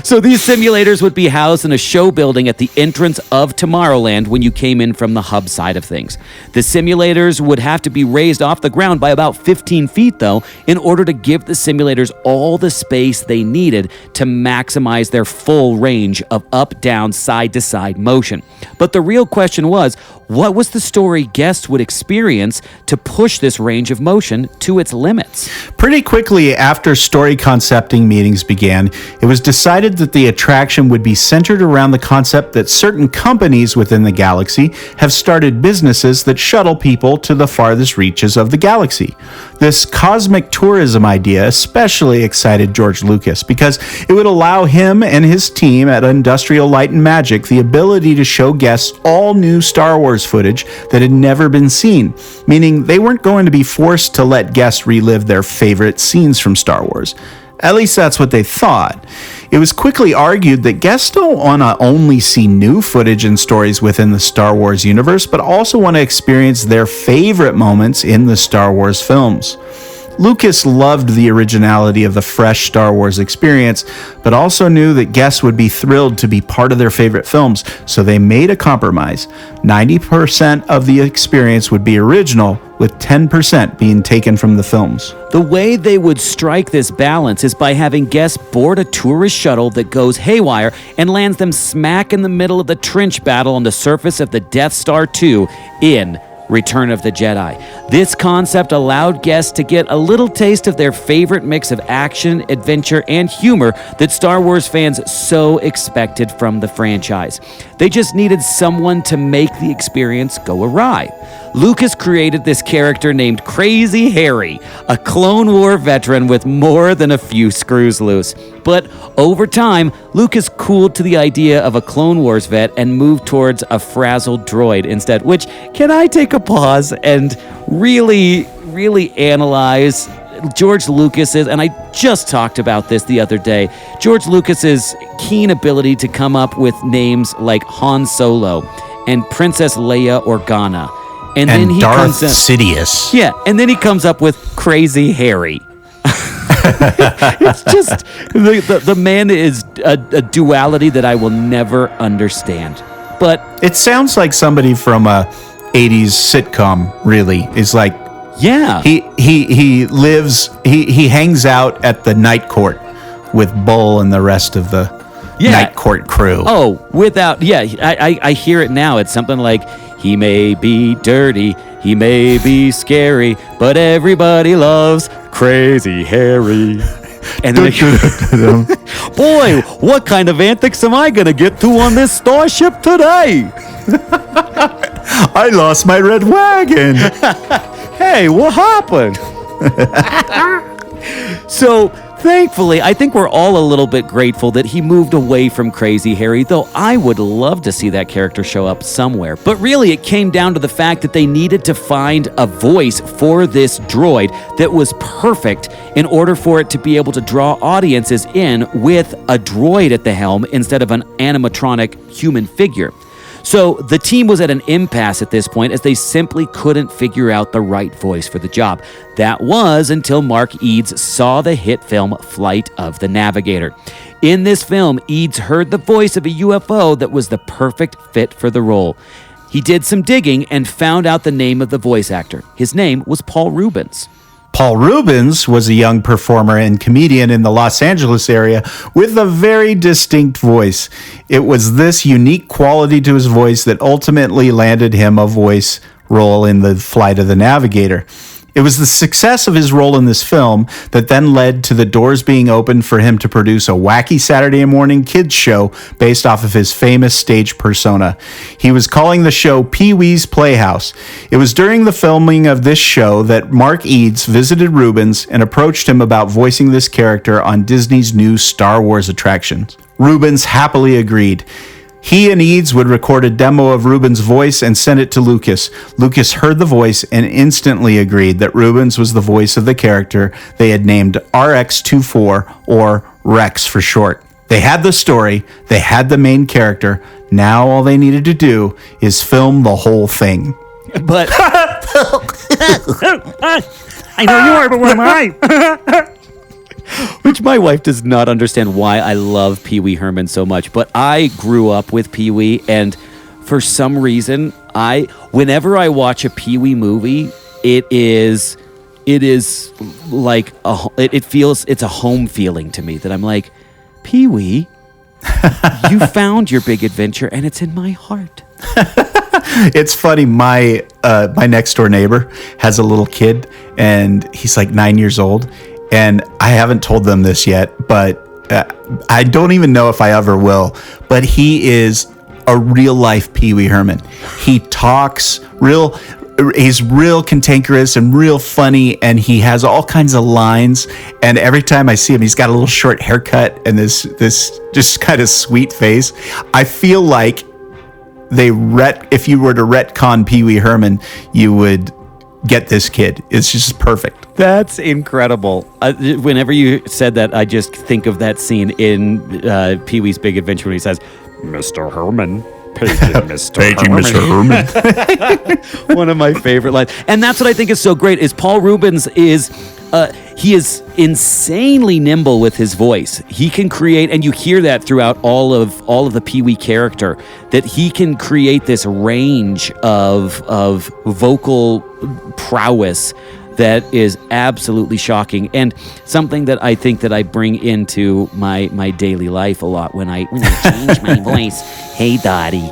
So these simulators would be housed in a show building at the entrance of Tomorrowland when you came in from the hub side of things. The simulators would have to be raised off the ground by about 15 feet, though, in order to give the simulators all the space they needed to maximize their full range of up, down, side-to-side motion. But the real question was, what was the story guests would experience to push this range of motion to its limits? Pretty quickly after story concepting meetings began, it was decided that the attraction would be centered around the concept that certain companies within the galaxy have started businesses that shuttle people to the farthest reaches of the galaxy. This cosmic tourism idea especially excited George Lucas because it would allow him and his team at Industrial Light and Magic the ability to show guests all new Star Wars footage that had never been seen, meaning they weren't going to be forced to let guests relive their favorite scenes from Star Wars. At least that's what they thought. It was quickly argued that guests don't want to only see new footage and stories within the Star Wars universe, but also want to experience their favorite moments in the Star Wars films. Lucas loved the originality of the fresh Star Wars experience, but also knew that guests would be thrilled to be part of their favorite films, so they made a compromise. 90% of the experience would be original, with 10% being taken from the films. The way they would strike this balance is by having guests board a tourist shuttle that goes haywire and lands them smack in the middle of the trench battle on the surface of the Death Star 2 in Return of the Jedi. This concept allowed guests to get a little taste of their favorite mix of action, adventure, and humor that Star Wars fans so expected from the franchise. They just needed someone to make the experience go awry. Lucas created this character named Crazy Harry, a Clone War veteran with more than a few screws loose. But over time, Lucas cooled to the idea of a Clone Wars vet and moved towards a frazzled droid instead, which, can I take a pause and really analyze George Lucas's, and I just talked about this the other day, George Lucas's keen ability to come up with names like Han Solo and Princess Leia Organa. And then he Darth comes up, Sidious. Yeah, and then he comes up with Crazy Harry. It's just, the man is a duality that I will never understand. But it sounds like somebody from a 80s sitcom, really. Is like, yeah. He hangs out at the night court with Bull and the rest of the night court crew. Oh, I hear it now. It's something like, he may be dirty, he may be scary, but everybody loves Crazy Harry. And then boy, what kind of antics am I going to get to on this starship today? I lost my red wagon. Hey, what happened? So, thankfully, I think we're all a little bit grateful that he moved away from Crazy Harry, though I would love to see that character show up somewhere. But really, it came down to the fact that they needed to find a voice for this droid that was perfect in order for it to be able to draw audiences in with a droid at the helm instead of an animatronic human figure. So the team was at an impasse at this point as they simply couldn't figure out the right voice for the job. That was until Mark Eads saw the hit film Flight of the Navigator. In this film, Eads heard the voice of a UFO that was the perfect fit for the role. He did some digging and found out the name of the voice actor. His name was Paul Reubens. Paul Reubens was a young performer and comedian in the Los Angeles area with a very distinct voice. It was this unique quality to his voice that ultimately landed him a voice role in the Flight of the Navigator. It was the success of his role in this film that then led to the doors being opened for him to produce a wacky Saturday morning kids show based off of his famous stage persona. He was calling the show Pee-wee's Playhouse. It was during the filming of this show that Mark Eads visited Reubens and approached him about voicing this character on Disney's new Star Wars attractions. Reubens happily agreed. He and Eads would record a demo of Reubens' voice and send it to Lucas. Lucas heard the voice and instantly agreed that Reubens was the voice of the character they had named RX-24, or Rex for short. They had the story, they had the main character. Now all they needed to do is film the whole thing. But I know you are, but what am I? which my wife does not understand why I love Pee Wee Herman so much, but I grew up with Pee Wee, and for some reason, whenever I watch a Pee Wee movie, it is like it's a home feeling to me, that I'm like, Pee Wee, you found your big adventure, and it's in my heart. It's funny. My next door neighbor has a little kid, and he's like 9 years old. And I haven't told them this yet, but I don't even know if I ever will. But he is a real life Pee Wee Herman. He talks he's real cantankerous and real funny, and he has all kinds of lines. And every time I see him, he's got a little short haircut and this just kind of sweet face. I feel like if you were to retcon Pee Wee Herman, you would get this kid. It's just perfect. That's incredible. Whenever you said that, I just think of that scene in Pee-wee's Big Adventure when he says, Mr. Herman, paging Mr. Herman. One of my favorite lines. And that's what I think is so great, is Paul Reubens he is insanely nimble with his voice. He can create, and you hear that throughout all of the Pee-wee character, that he can create this range of vocal prowess that is absolutely shocking, and something that I think that I bring into my daily life a lot when I change my voice. Hey, Dottie.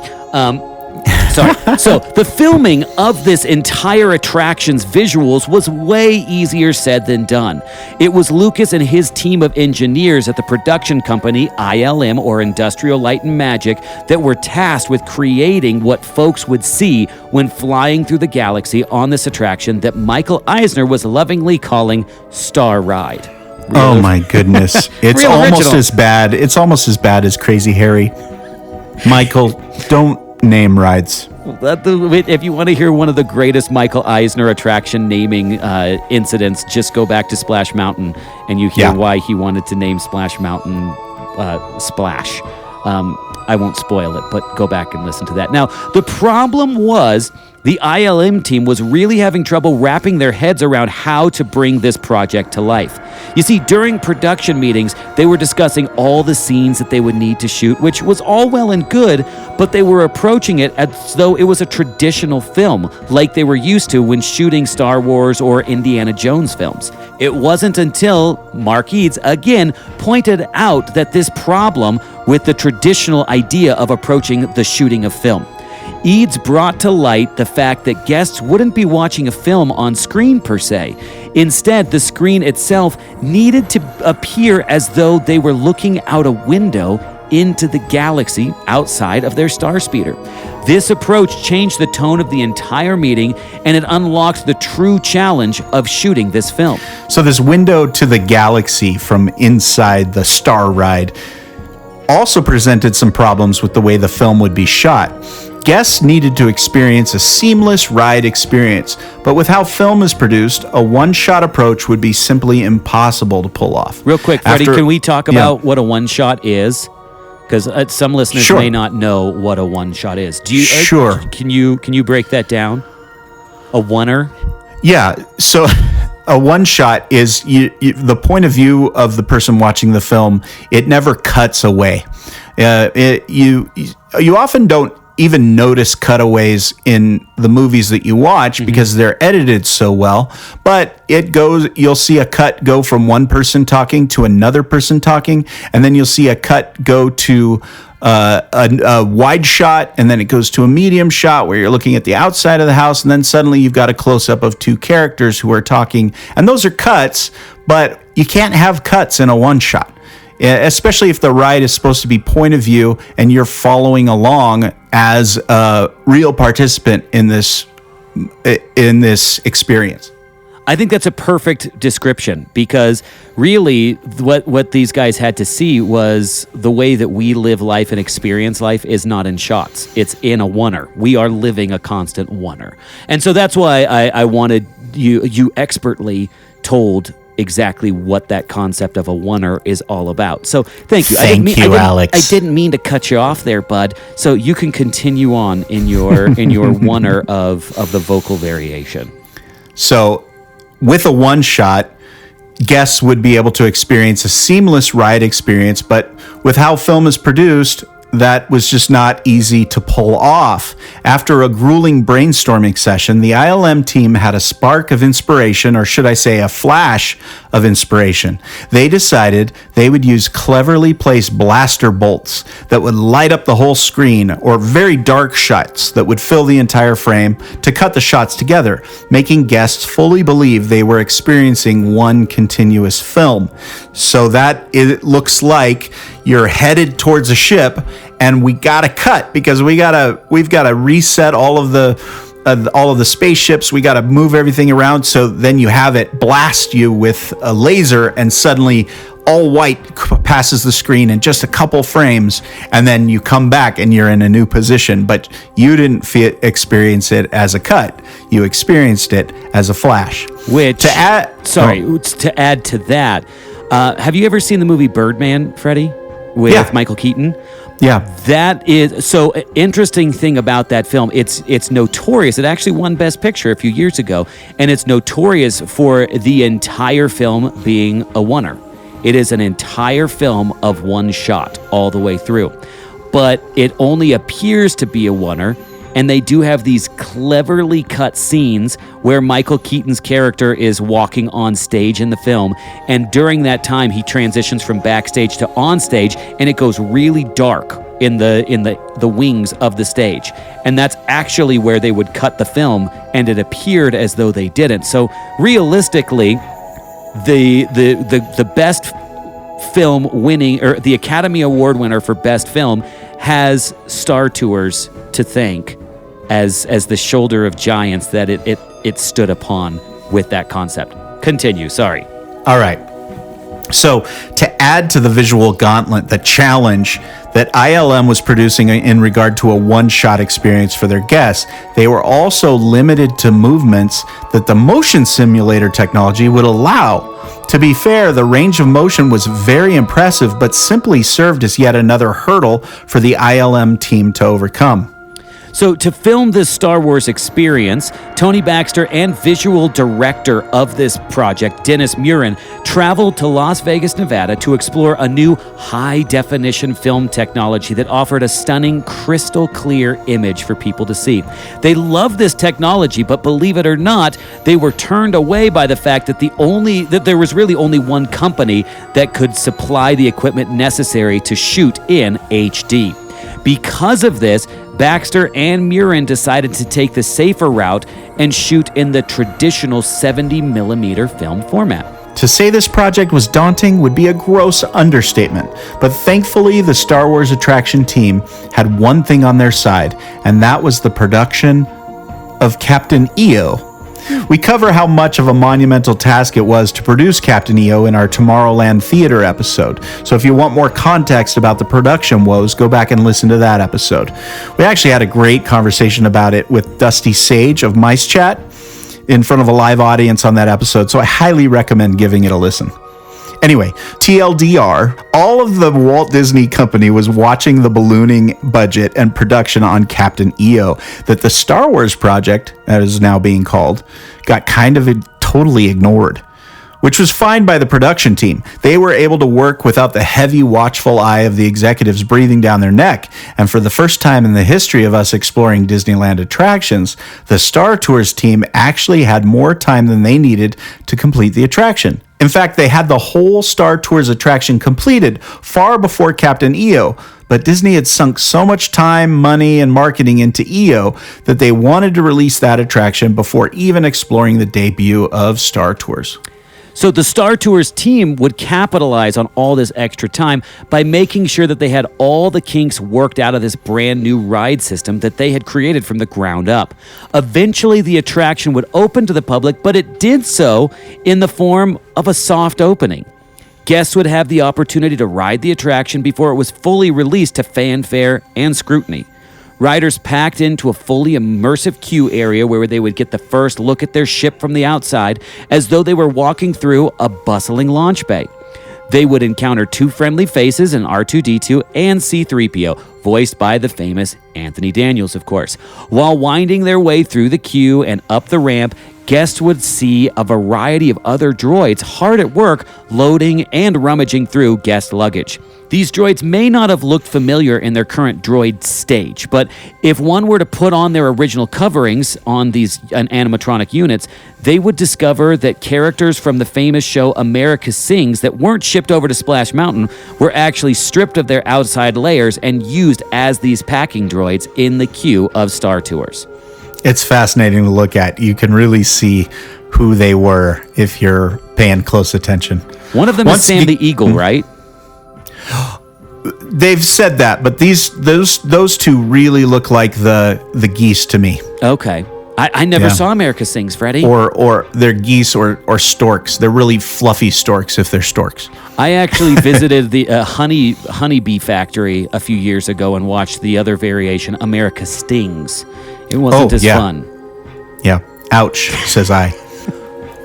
So the filming of this entire attraction's visuals was way easier said than done. It was Lucas and his team of engineers at the production company ILM, or Industrial Light and Magic, that were tasked with creating what folks would see when flying through the galaxy on this attraction that Michael Eisner was lovingly calling Star Ride. My goodness. It's almost as bad. It's almost as bad as Crazy Harry. Michael, don't name rides. If you want to hear one of the greatest Michael Eisner attraction naming incidents, just go back to Splash Mountain and you hear why he wanted to name Splash Mountain Splash. I won't spoil it, but go back and listen to that. Now, the problem was the ILM team was really having trouble wrapping their heads around how to bring this project to life. You see, during production meetings, they were discussing all the scenes that they would need to shoot, which was all well and good, but they were approaching it as though it was a traditional film, like they were used to when shooting Star Wars or Indiana Jones films. It wasn't until Mark Eads again pointed out that this problem with the traditional idea of approaching the shooting of film. Eads brought to light the fact that guests wouldn't be watching a film on screen per se. Instead, the screen itself needed to appear as though they were looking out a window into the galaxy outside of their star speeder. This approach changed the tone of the entire meeting, and it unlocked the true challenge of shooting this film. So this window to the galaxy from inside the Star Ride also presented some problems with the way the film would be shot. Guests needed to experience a seamless ride experience, but with how film is produced, a one-shot approach would be simply impossible to pull off. Real quick, Freddie, can we talk about what a one-shot is? Because some listeners Sure. may not know what a one shot is. Do you? Sure. Can you break that down? A oneer? Yeah. So a one shot is the point of view of the person watching the film. It never cuts away. You often don't even notice cutaways in the movies that you watch because they're edited so well. But you'll see a cut go from one person talking to another person talking, and then you'll see a cut go to a wide shot, and then it goes to a medium shot where you're looking at the outside of the house, and then suddenly you've got a close-up of two characters who are talking, and those are cuts, but you can't have cuts in a one-shot, especially if the ride is supposed to be point of view and you're following along as a real participant in this experience. I think that's a perfect description, because really what these guys had to see was the way that we live life and experience life is not in shots. It's in a oneer. We are living a constant oneer. And so that's why I wanted you expertly told exactly what that concept of a oneer is all about. So thank you. Thank you, Alex. I didn't mean to cut you off there, bud. So you can continue on in your oneer of the vocal variation. So with a one shot, guests would be able to experience a seamless ride experience, but with how film is produced, that was just not easy to pull off. After a grueling brainstorming session, the ILM team had a spark of inspiration, or should I say a flash of inspiration. They decided they would use cleverly placed blaster bolts that would light up the whole screen, or very dark shots that would fill the entire frame to cut the shots together, making guests fully believe they were experiencing one continuous film. So that it looks like you're headed towards a ship, and we gotta cut because we've gotta reset all of the spaceships. We gotta move everything around, so then you have it blast you with a laser, and suddenly all white passes the screen in just a couple frames, and then you come back and you're in a new position. But you didn't experience it as a cut; you experienced it as a flash. To add to that, have you ever seen the movie Birdman, Freddie, with Michael Keaton? Yeah. That is so interesting thing about that film. It's notorious. It actually won Best Picture a few years ago, and it's notorious for the entire film being a oneer. It is an entire film of one shot all the way through. But it only appears to be a oneer, and they do have these cleverly cut scenes where Michael Keaton's character is walking on stage in the film, and during that time he transitions from backstage to on stage, and it goes really dark in the wings of the stage. And that's actually where they would cut the film, and it appeared as though they didn't. So realistically, the best film winning, or the Academy Award winner for Best Film, has Star Tours to thank as the shoulder of giants that it stood upon with that concept. Continue, sorry. All right. So to add to the visual gauntlet, the challenge that ILM was producing in regard to a one-shot experience for their guests, they were also limited to movements that the motion simulator technology would allow. To be fair, the range of motion was very impressive, but simply served as yet another hurdle for the ILM team to overcome. So to film this Star Wars experience, Tony Baxter and visual director of this project, Dennis Murin, traveled to Las Vegas, Nevada to explore a new high-definition film technology that offered a stunning, crystal-clear image for people to see. They loved this technology, but believe it or not, they were turned away by the fact that there was really only one company that could supply the equipment necessary to shoot in HD. Because of this, Baxter and Murin decided to take the safer route and shoot in the traditional 70mm film format. To say this project was daunting would be a gross understatement, but thankfully the Star Wars attraction team had one thing on their side, and that was the production of Captain EO. We cover how much of a monumental task it was to produce Captain EO in our Tomorrowland Theater episode. So if you want more context about the production woes, go back and listen to that episode. We actually had a great conversation about it with Dusty Sage of Mice Chat in front of a live audience on that episode, so I highly recommend giving it a listen. Anyway, TLDR, all of the Walt Disney Company was watching the ballooning budget and production on Captain EO that the Star Wars project, that is now being called, got kind of totally ignored, which was fine by the production team. They were able to work without the heavy, watchful eye of the executives breathing down their neck. And for the first time in the history of us exploring Disneyland attractions, the Star Tours team actually had more time than they needed to complete the attraction. In fact, they had the whole Star Tours attraction completed far before Captain EO, but Disney had sunk so much time, money, and marketing into EO that they wanted to release that attraction before even exploring the debut of Star Tours. So the Star Tours team would capitalize on all this extra time by making sure that they had all the kinks worked out of this brand new ride system that they had created from the ground up. Eventually, the attraction would open to the public, but it did so in the form of a soft opening. Guests would have the opportunity to ride the attraction before it was fully released to fanfare and scrutiny. Riders packed into a fully immersive queue area where they would get the first look at their ship from the outside, as though they were walking through a bustling launch bay. They would encounter two friendly faces in R2-D2 and C-3PO, voiced by the famous Anthony Daniels, of course. While winding their way through the queue and up the ramp, guests would see a variety of other droids hard at work loading and rummaging through guest luggage. These droids may not have looked familiar in their current droid stage, but if one were to put on their original coverings on these animatronic units, they would discover that characters from the famous show America Sings that weren't shipped over to Splash Mountain were actually stripped of their outside layers and used as these packing droids in the queue of Star Tours. It's fascinating to look at. You can really see who they were if you're paying close attention. One of them is Sam the Eagle, right? They've said that, but those two really look like the geese to me. Okay. I never saw America Sings, Freddie. Or they're geese or storks. They're really fluffy storks if they're storks. I actually visited the honeybee factory a few years ago and watched the other variation, America Stings. It wasn't as fun. Yeah. Ouch, says I.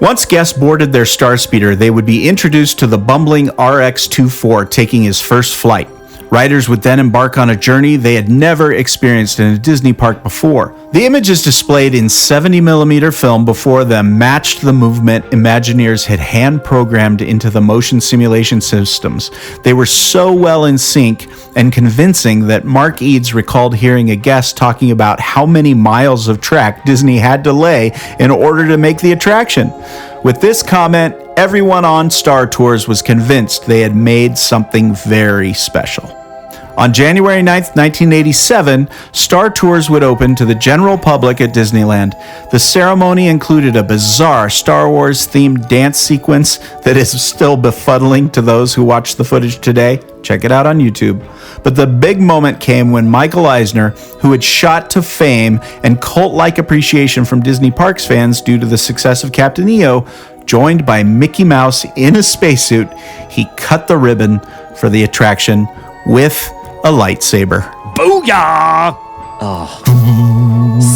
Once guests boarded their Starspeeder, they would be introduced to the bumbling RX-24 taking his first flight. Riders would then embark on a journey they had never experienced in a Disney park before. The images displayed in 70mm film before them matched the movement Imagineers had hand-programmed into the motion simulation systems. They were so well in sync and convincing that Mark Eads recalled hearing a guest talking about how many miles of track Disney had to lay in order to make the attraction. With this comment, everyone on Star Tours was convinced they had made something very special. On January 9th, 1987, Star Tours would open to the general public at Disneyland. The ceremony included a bizarre Star Wars-themed dance sequence that is still befuddling to those who watch the footage today. Check it out on YouTube. But the big moment came when Michael Eisner, who had shot to fame and cult-like appreciation from Disney Parks fans due to the success of Captain EO, joined by Mickey Mouse in a spacesuit, he cut the ribbon for the attraction with a lightsaber. Booyah! Oh,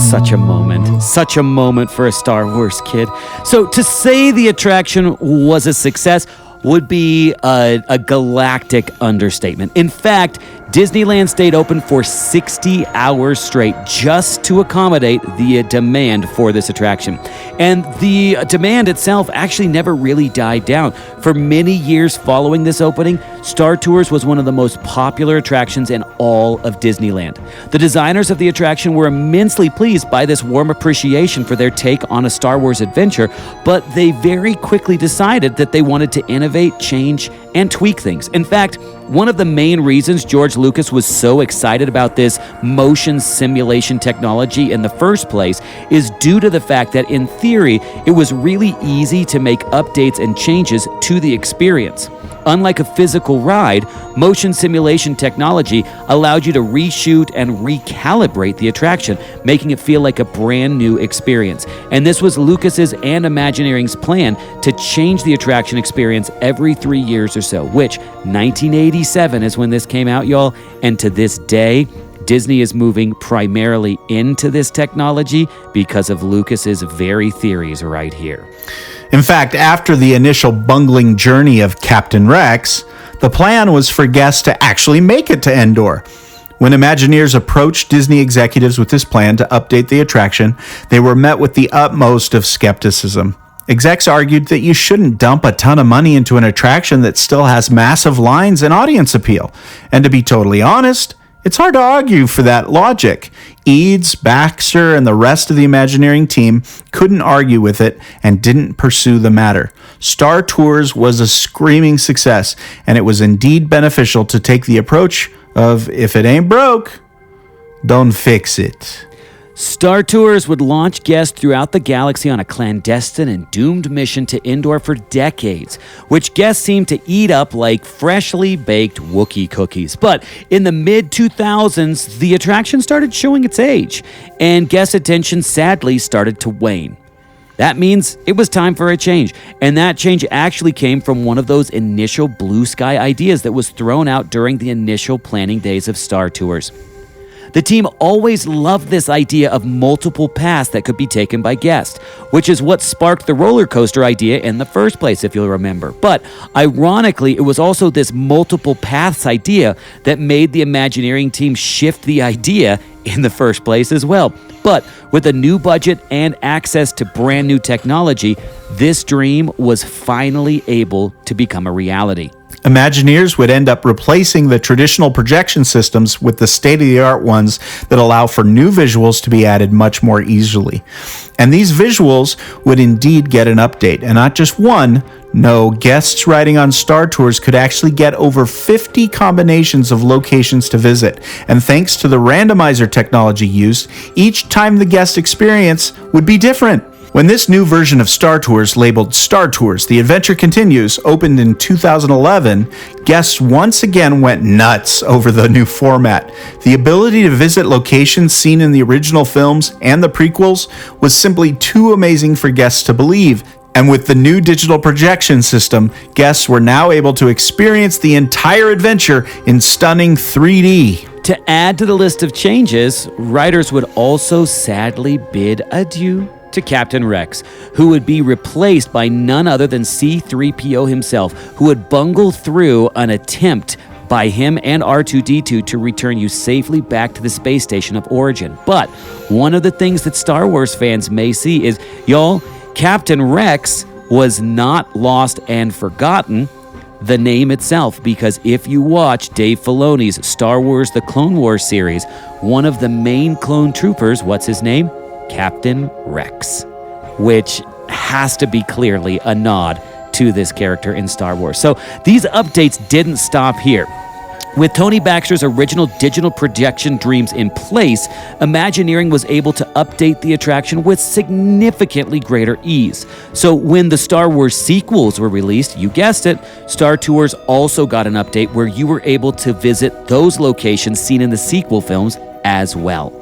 such a moment. Such a moment for a Star Wars kid. So to say the attraction was a success would be a galactic understatement. In fact, Disneyland stayed open for 60 hours straight just to accommodate the demand for this attraction. And the demand itself actually never really died down. For many years following this opening, Star Tours was one of the most popular attractions in all of Disneyland. The designers of the attraction were immensely pleased by this warm appreciation for their take on a Star Wars adventure, but they very quickly decided that they wanted to innovate, change, and tweak things. In fact, one of the main reasons George Lucas was so excited about this motion simulation technology in the first place is due to the fact that, in theory, it was really easy to make updates and changes to the experience. Unlike a physical ride, motion simulation technology allowed you to reshoot and recalibrate the attraction, making it feel like a brand new experience. And this was Lucas's and Imagineering's plan to change the attraction experience every 3 years or so, which 1987 is when this came out, y'all. And to this day, Disney is moving primarily into this technology because of Lucas's very theories right here. In fact, after the initial bungling journey of Captain Rex, the plan was for guests to actually make it to Endor. When Imagineers approached Disney executives with this plan to update the attraction, they were met with the utmost of skepticism. Execs argued that you shouldn't dump a ton of money into an attraction that still has massive lines and audience appeal. And to be totally honest, it's hard to argue for that logic. Eads, Baxter, and the rest of the Imagineering team couldn't argue with it and didn't pursue the matter. Star Tours was a screaming success, and it was indeed beneficial to take the approach of, if it ain't broke, don't fix it. Star Tours would launch guests throughout the galaxy on a clandestine and doomed mission to Endor for decades, which guests seemed to eat up like freshly baked Wookiee cookies. But in the mid-2000s, the attraction started showing its age, and guest attention sadly started to wane. That means it was time for a change, and that change actually came from one of those initial blue sky ideas that was thrown out during the initial planning days of Star Tours. The team always loved this idea of multiple paths that could be taken by guests, which is what sparked the roller coaster idea in the first place, if you'll remember. But ironically, it was also this multiple paths idea that made the Imagineering team shift the idea in the first place as well. But with a new budget and access to brand new technology, this dream was finally able to become a reality. Imagineers would end up replacing the traditional projection systems with the state-of-the-art ones that allow for new visuals to be added much more easily. And these visuals would indeed get an update, and not just one. No, guests riding on Star Tours could actually get over 50 combinations of locations to visit. And thanks to the randomizer technology used, each time the guest experience would be different. When this new version of Star Tours, labeled Star Tours: The Adventure Continues, opened in 2011, guests once again went nuts over the new format. The ability to visit locations seen in the original films and the prequels was simply too amazing for guests to believe. And with the new digital projection system, guests were now able to experience the entire adventure in stunning 3D. To add to the list of changes, riders would also sadly bid adieu to Captain Rex, who would be replaced by none other than C-3PO himself, who would bungle through an attempt by him and R2-D2 to return you safely back to the space station of origin. But one of the things that Star Wars fans may see is, y'all, Captain Rex was not lost and forgotten, the name itself, because if you watch Dave Filoni's Star Wars The Clone Wars series, one of the main clone troopers, what's his name? Captain Rex, which has to be clearly a nod to this character in Star Wars. So these updates didn't stop here. With Tony Baxter's original digital projection dreams in place, Imagineering was able to update the attraction with significantly greater ease. So when the Star Wars sequels were released, you guessed it, Star Tours also got an update where you were able to visit those locations seen in the sequel films as well.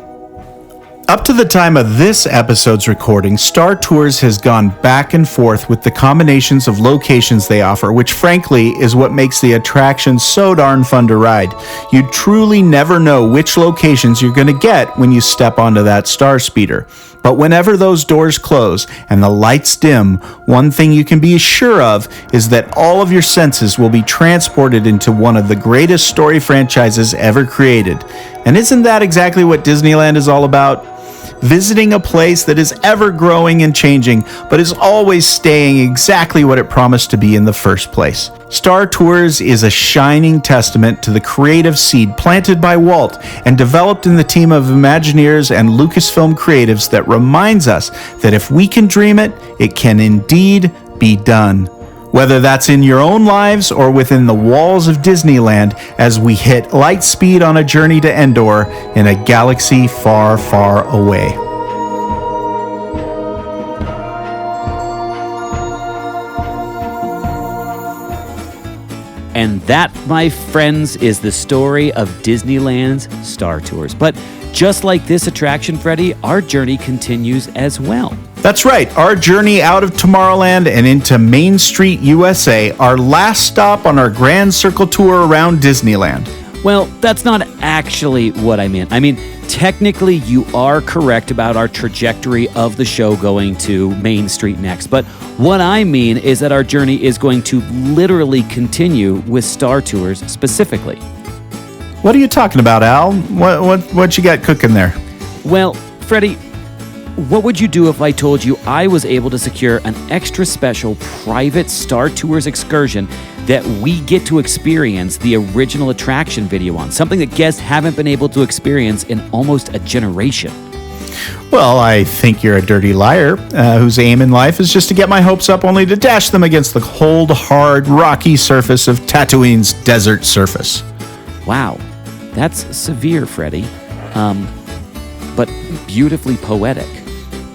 Up to the time of this episode's recording, Star Tours has gone back and forth with the combinations of locations they offer, which frankly is what makes the attraction so darn fun to ride. You truly never know which locations you're going to get when you step onto that Star Speeder. But whenever those doors close and the lights dim, one thing you can be sure of is that all of your senses will be transported into one of the greatest story franchises ever created. And isn't that exactly what Disneyland is all about? Visiting a place that is ever growing and changing, but is always staying exactly what it promised to be in the first place. Star Tours is a shining testament to the creative seed planted by Walt and developed in the team of Imagineers and Lucasfilm creatives that reminds us that if we can dream it, it can indeed be done. Whether that's in your own lives or within the walls of Disneyland as we hit light speed on a journey to Endor in a galaxy far, far away. And that, my friends, is the story of Disneyland's Star Tours. But just like this attraction, Freddy, our journey continues as well. That's right, our journey out of Tomorrowland and into Main Street, USA, our last stop on our Grand Circle tour around Disneyland. Well, that's not actually what I meant. I mean, technically, you are correct about our trajectory of the show going to Main Street next. But what I mean is that our journey is going to literally continue with Star Tours specifically. What are you talking about, Al? What you got cooking there? Well, Freddie, what would you do if I told you I was able to secure an extra special private Star Tours excursion that we get to experience the original attraction video on, something that guests haven't been able to experience in almost a generation? Well, I think you're a dirty liar whose aim in life is just to get my hopes up only to dash them against the cold, hard, rocky surface of Tatooine's desert surface. Wow, that's severe, Freddie, but beautifully poetic.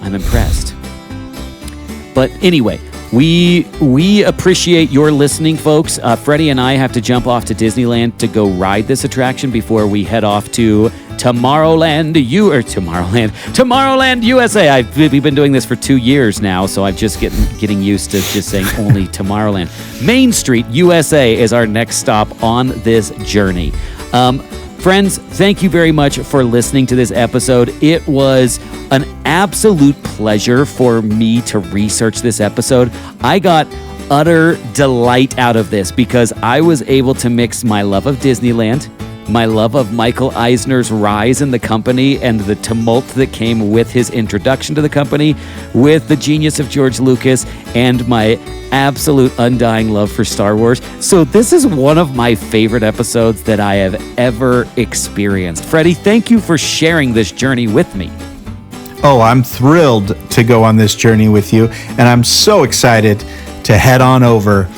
I'm impressed. But anyway, we appreciate your listening, folks. Freddie and I have to jump off to Disneyland to go ride this attraction before we head off to Tomorrowland, USA. We've been doing this for 2 years now, so I'm just getting used to just saying only Tomorrowland. Main Street, USA is our next stop on this journey. Friends, thank you very much for listening to this episode. It was an absolute pleasure for me to research this episode. I got utter delight out of this because I was able to mix my love of Disneyland, my love of Michael Eisner's rise in the company and the tumult that came with his introduction to the company, with the genius of George Lucas, and my absolute undying love for Star Wars. So this is one of my favorite episodes that I have ever experienced. Freddie, thank you for sharing this journey with me. Oh, I'm thrilled to go on this journey with you, and I'm so excited to head on over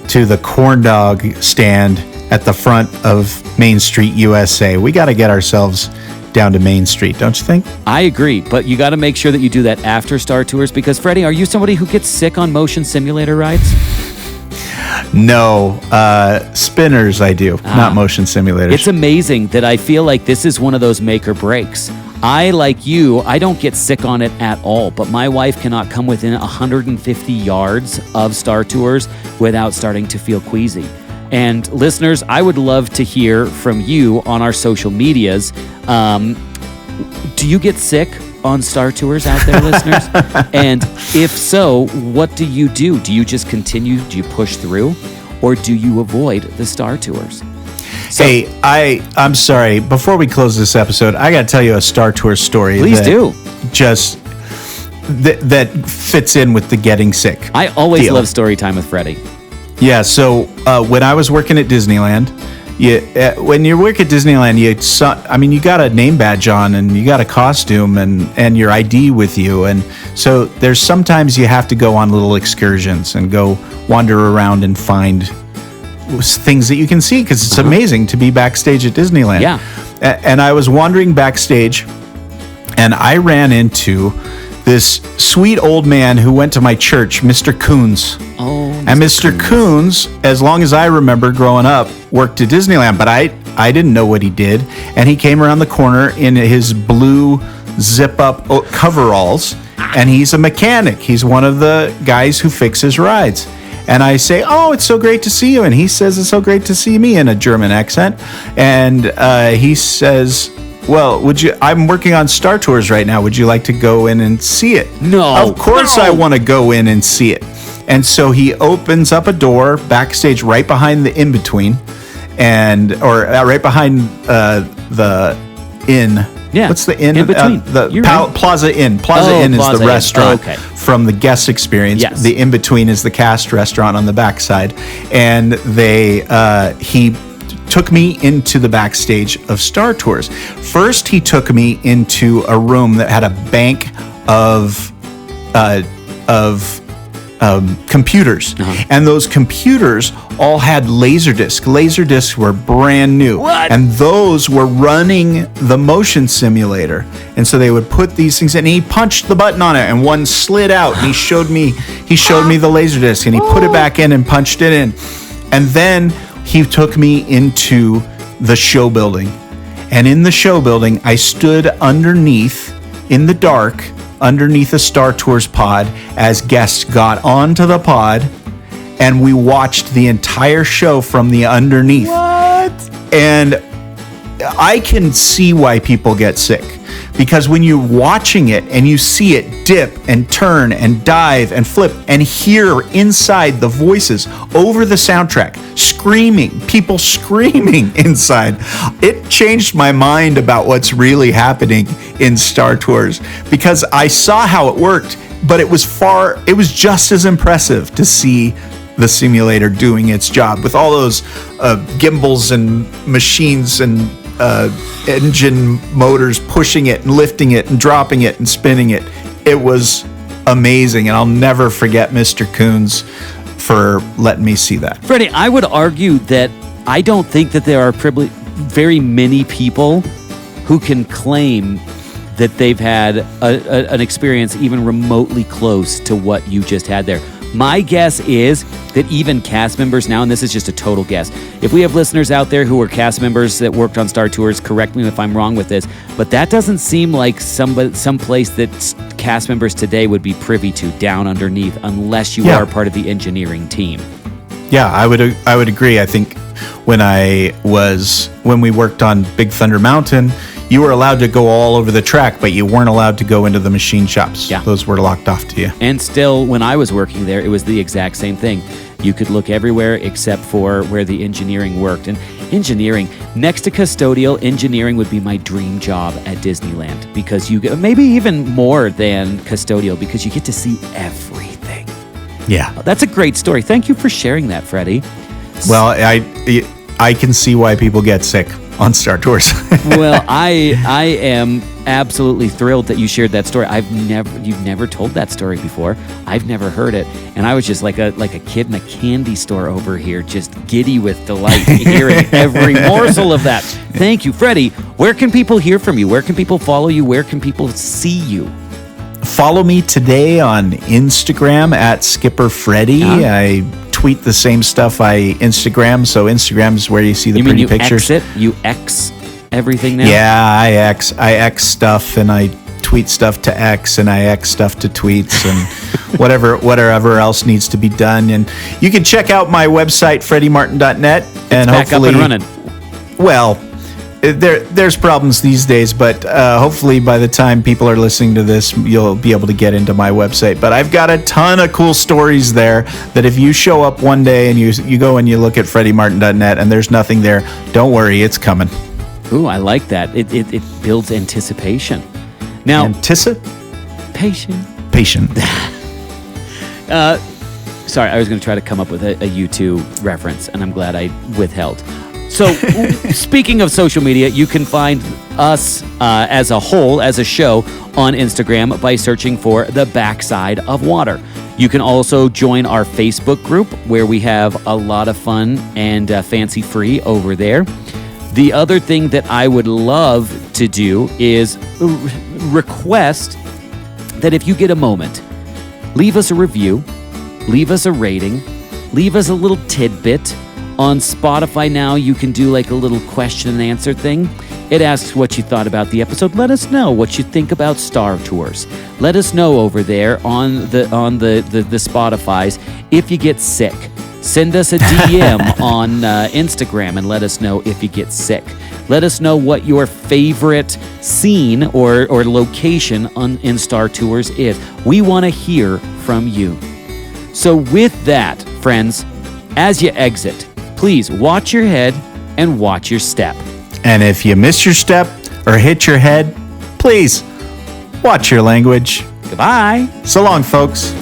to the corn dog stand at the front of Main Street, USA. We got to get ourselves down to Main Street, don't you think? I agree, but you got to make sure that you do that after Star Tours because, Freddie, are you somebody who gets sick on motion simulator rides? No, spinners I do, not motion simulators. It's amazing that I feel like this is one of those make or breaks. I, like you, I don't get sick on it at all, but my wife cannot come within 150 yards of Star Tours without starting to feel queasy. And listeners, I would love to hear from you on our social medias. Do you get sick on Star Tours out there, listeners? And if so, what do you do? Do you just continue? Do you push through? Or do you avoid the Star Tours? So, hey, I'm sorry. Before we close this episode, I got to tell you a Star Tours story. Please do. Just that fits in with the getting sick. I always love story time with Freddie. Yeah, so when I was working at Disneyland, when you work at Disneyland, you got a name badge on and you got a costume and your ID with you. And so there's sometimes you have to go on little excursions and go wander around and find things that you can see because it's amazing to be backstage at Disneyland. Yeah. And I was wandering backstage and I ran into this sweet old man who went to my church, Mr. Coons. Oh, and Mr. Coons, as long as I remember growing up, worked at Disneyland, but I didn't know what he did. And he came around the corner in his blue zip-up coveralls, and he's a mechanic. He's one of the guys who fixes rides. And I say, "Oh, it's so great to see you." And he says, "It's so great to see me," in a German accent. And he says, "Well, I'm working on Star Tours right now. Would you like to go in and see it?" No. Of course I want to go in and see it. And so he opens up a door backstage right behind the in-between right behind the inn. Yeah. What's the inn? In between. Plaza Inn. Plaza Inn is Plaza the Inn. restaurant from the guest experience. Yes. The in-between is the cast restaurant on the backside. And he took me into the backstage of Star Tours. First, he took me into a room that had a bank of computers, and those computers all had Laserdisc. Laserdiscs were brand new, and those were running the motion simulator. And so they would put these things in, and he punched the button on it, and one slid out. And he showed me the Laserdisc, and he put it back in and punched it in, and then he took me into the show building. And in the show building, I stood underneath, in the dark, underneath a Star Tours pod as guests got onto the pod, and we watched the entire show from the underneath. What? what? And I can see why people get sick. Because when you're watching it and you see it dip and turn and dive and flip and hear inside the voices over the soundtrack, screaming, people screaming inside, it changed my mind about what's really happening in Star Tours. Because I saw how it worked, but it was just as impressive to see the simulator doing its job with all those gimbals and machines and engine motors pushing it and lifting it and dropping it and spinning it. It was amazing, and I'll never forget Mr. Coons for letting me see that. Freddie, I would argue that I don't think that there are very many people who can claim that they've had an experience even remotely close to what you just had there. My guess is that even cast members now, and this is just a total guess, if we have listeners out there who are cast members that worked on Star Tours, correct me if I'm wrong with this, but that doesn't seem like some place that cast members today would be privy to down underneath, unless you are part of the engineering team. Yeah, I would agree. I think when we worked on Big Thunder Mountain, you were allowed to go all over the track, but you weren't allowed to go into the machine shops. Yeah. Those were locked off to you. And still, when I was working there, it was the exact same thing. You could look everywhere except for where the engineering worked. And engineering, next to custodial, engineering would be my dream job at Disneyland, because you get, maybe even more than custodial, because you get to see everything. Yeah. That's a great story. Thank you for sharing that, Freddie. Well, I can see why people get sick on Star Tours. Well, I am absolutely thrilled that you shared that story. You've never told that story before. I've never heard it, and I was just like a kid in a candy store over here, just giddy with delight, hearing every morsel of that. Thank you, Freddie. Where can people hear from you? Where can people follow you? Where can people see you? Follow me today on Instagram at Skipper Freddy. I tweet the same stuff I Instagram, so Instagram is where you see the pretty pictures. You X everything now? Yeah, I X stuff, and I tweet stuff to X, and I X stuff to tweets, and whatever else needs to be done. And you can check out my website, freddymartin.net, and back hopefully, up and running. Well, there's problems these days, but hopefully by the time people are listening to this, you'll be able to get into my website. But I've got a ton of cool stories there that if you show up one day and you go and you look at freddymartin.net and there's nothing there, don't worry, it's coming. Ooh, I like that. It builds anticipation. Now, Patient. Sorry, I was going to try to come up with a U2 reference, and I'm glad I withheld. So, speaking of social media, you can find us as a whole, as a show, on Instagram by searching for The Backside of Water. You can also join our Facebook group, where we have a lot of fun and fancy-free over there. The other thing that I would love to do is request that if you get a moment, leave us a review, leave us a rating, leave us a little tidbit. On Spotify now, you can do like a little question and answer thing. It asks what you thought about the episode. Let us know what you think about Star Tours. Let us know over there on the Spotifys if you get sick. Send us a DM on Instagram and let us know if you get sick. Let us know what your favorite scene or location in Star Tours is. We want to hear from you. So with that, friends, as you exit, please watch your head and watch your step. And if you miss your step or hit your head, please watch your language. Goodbye. So long, folks.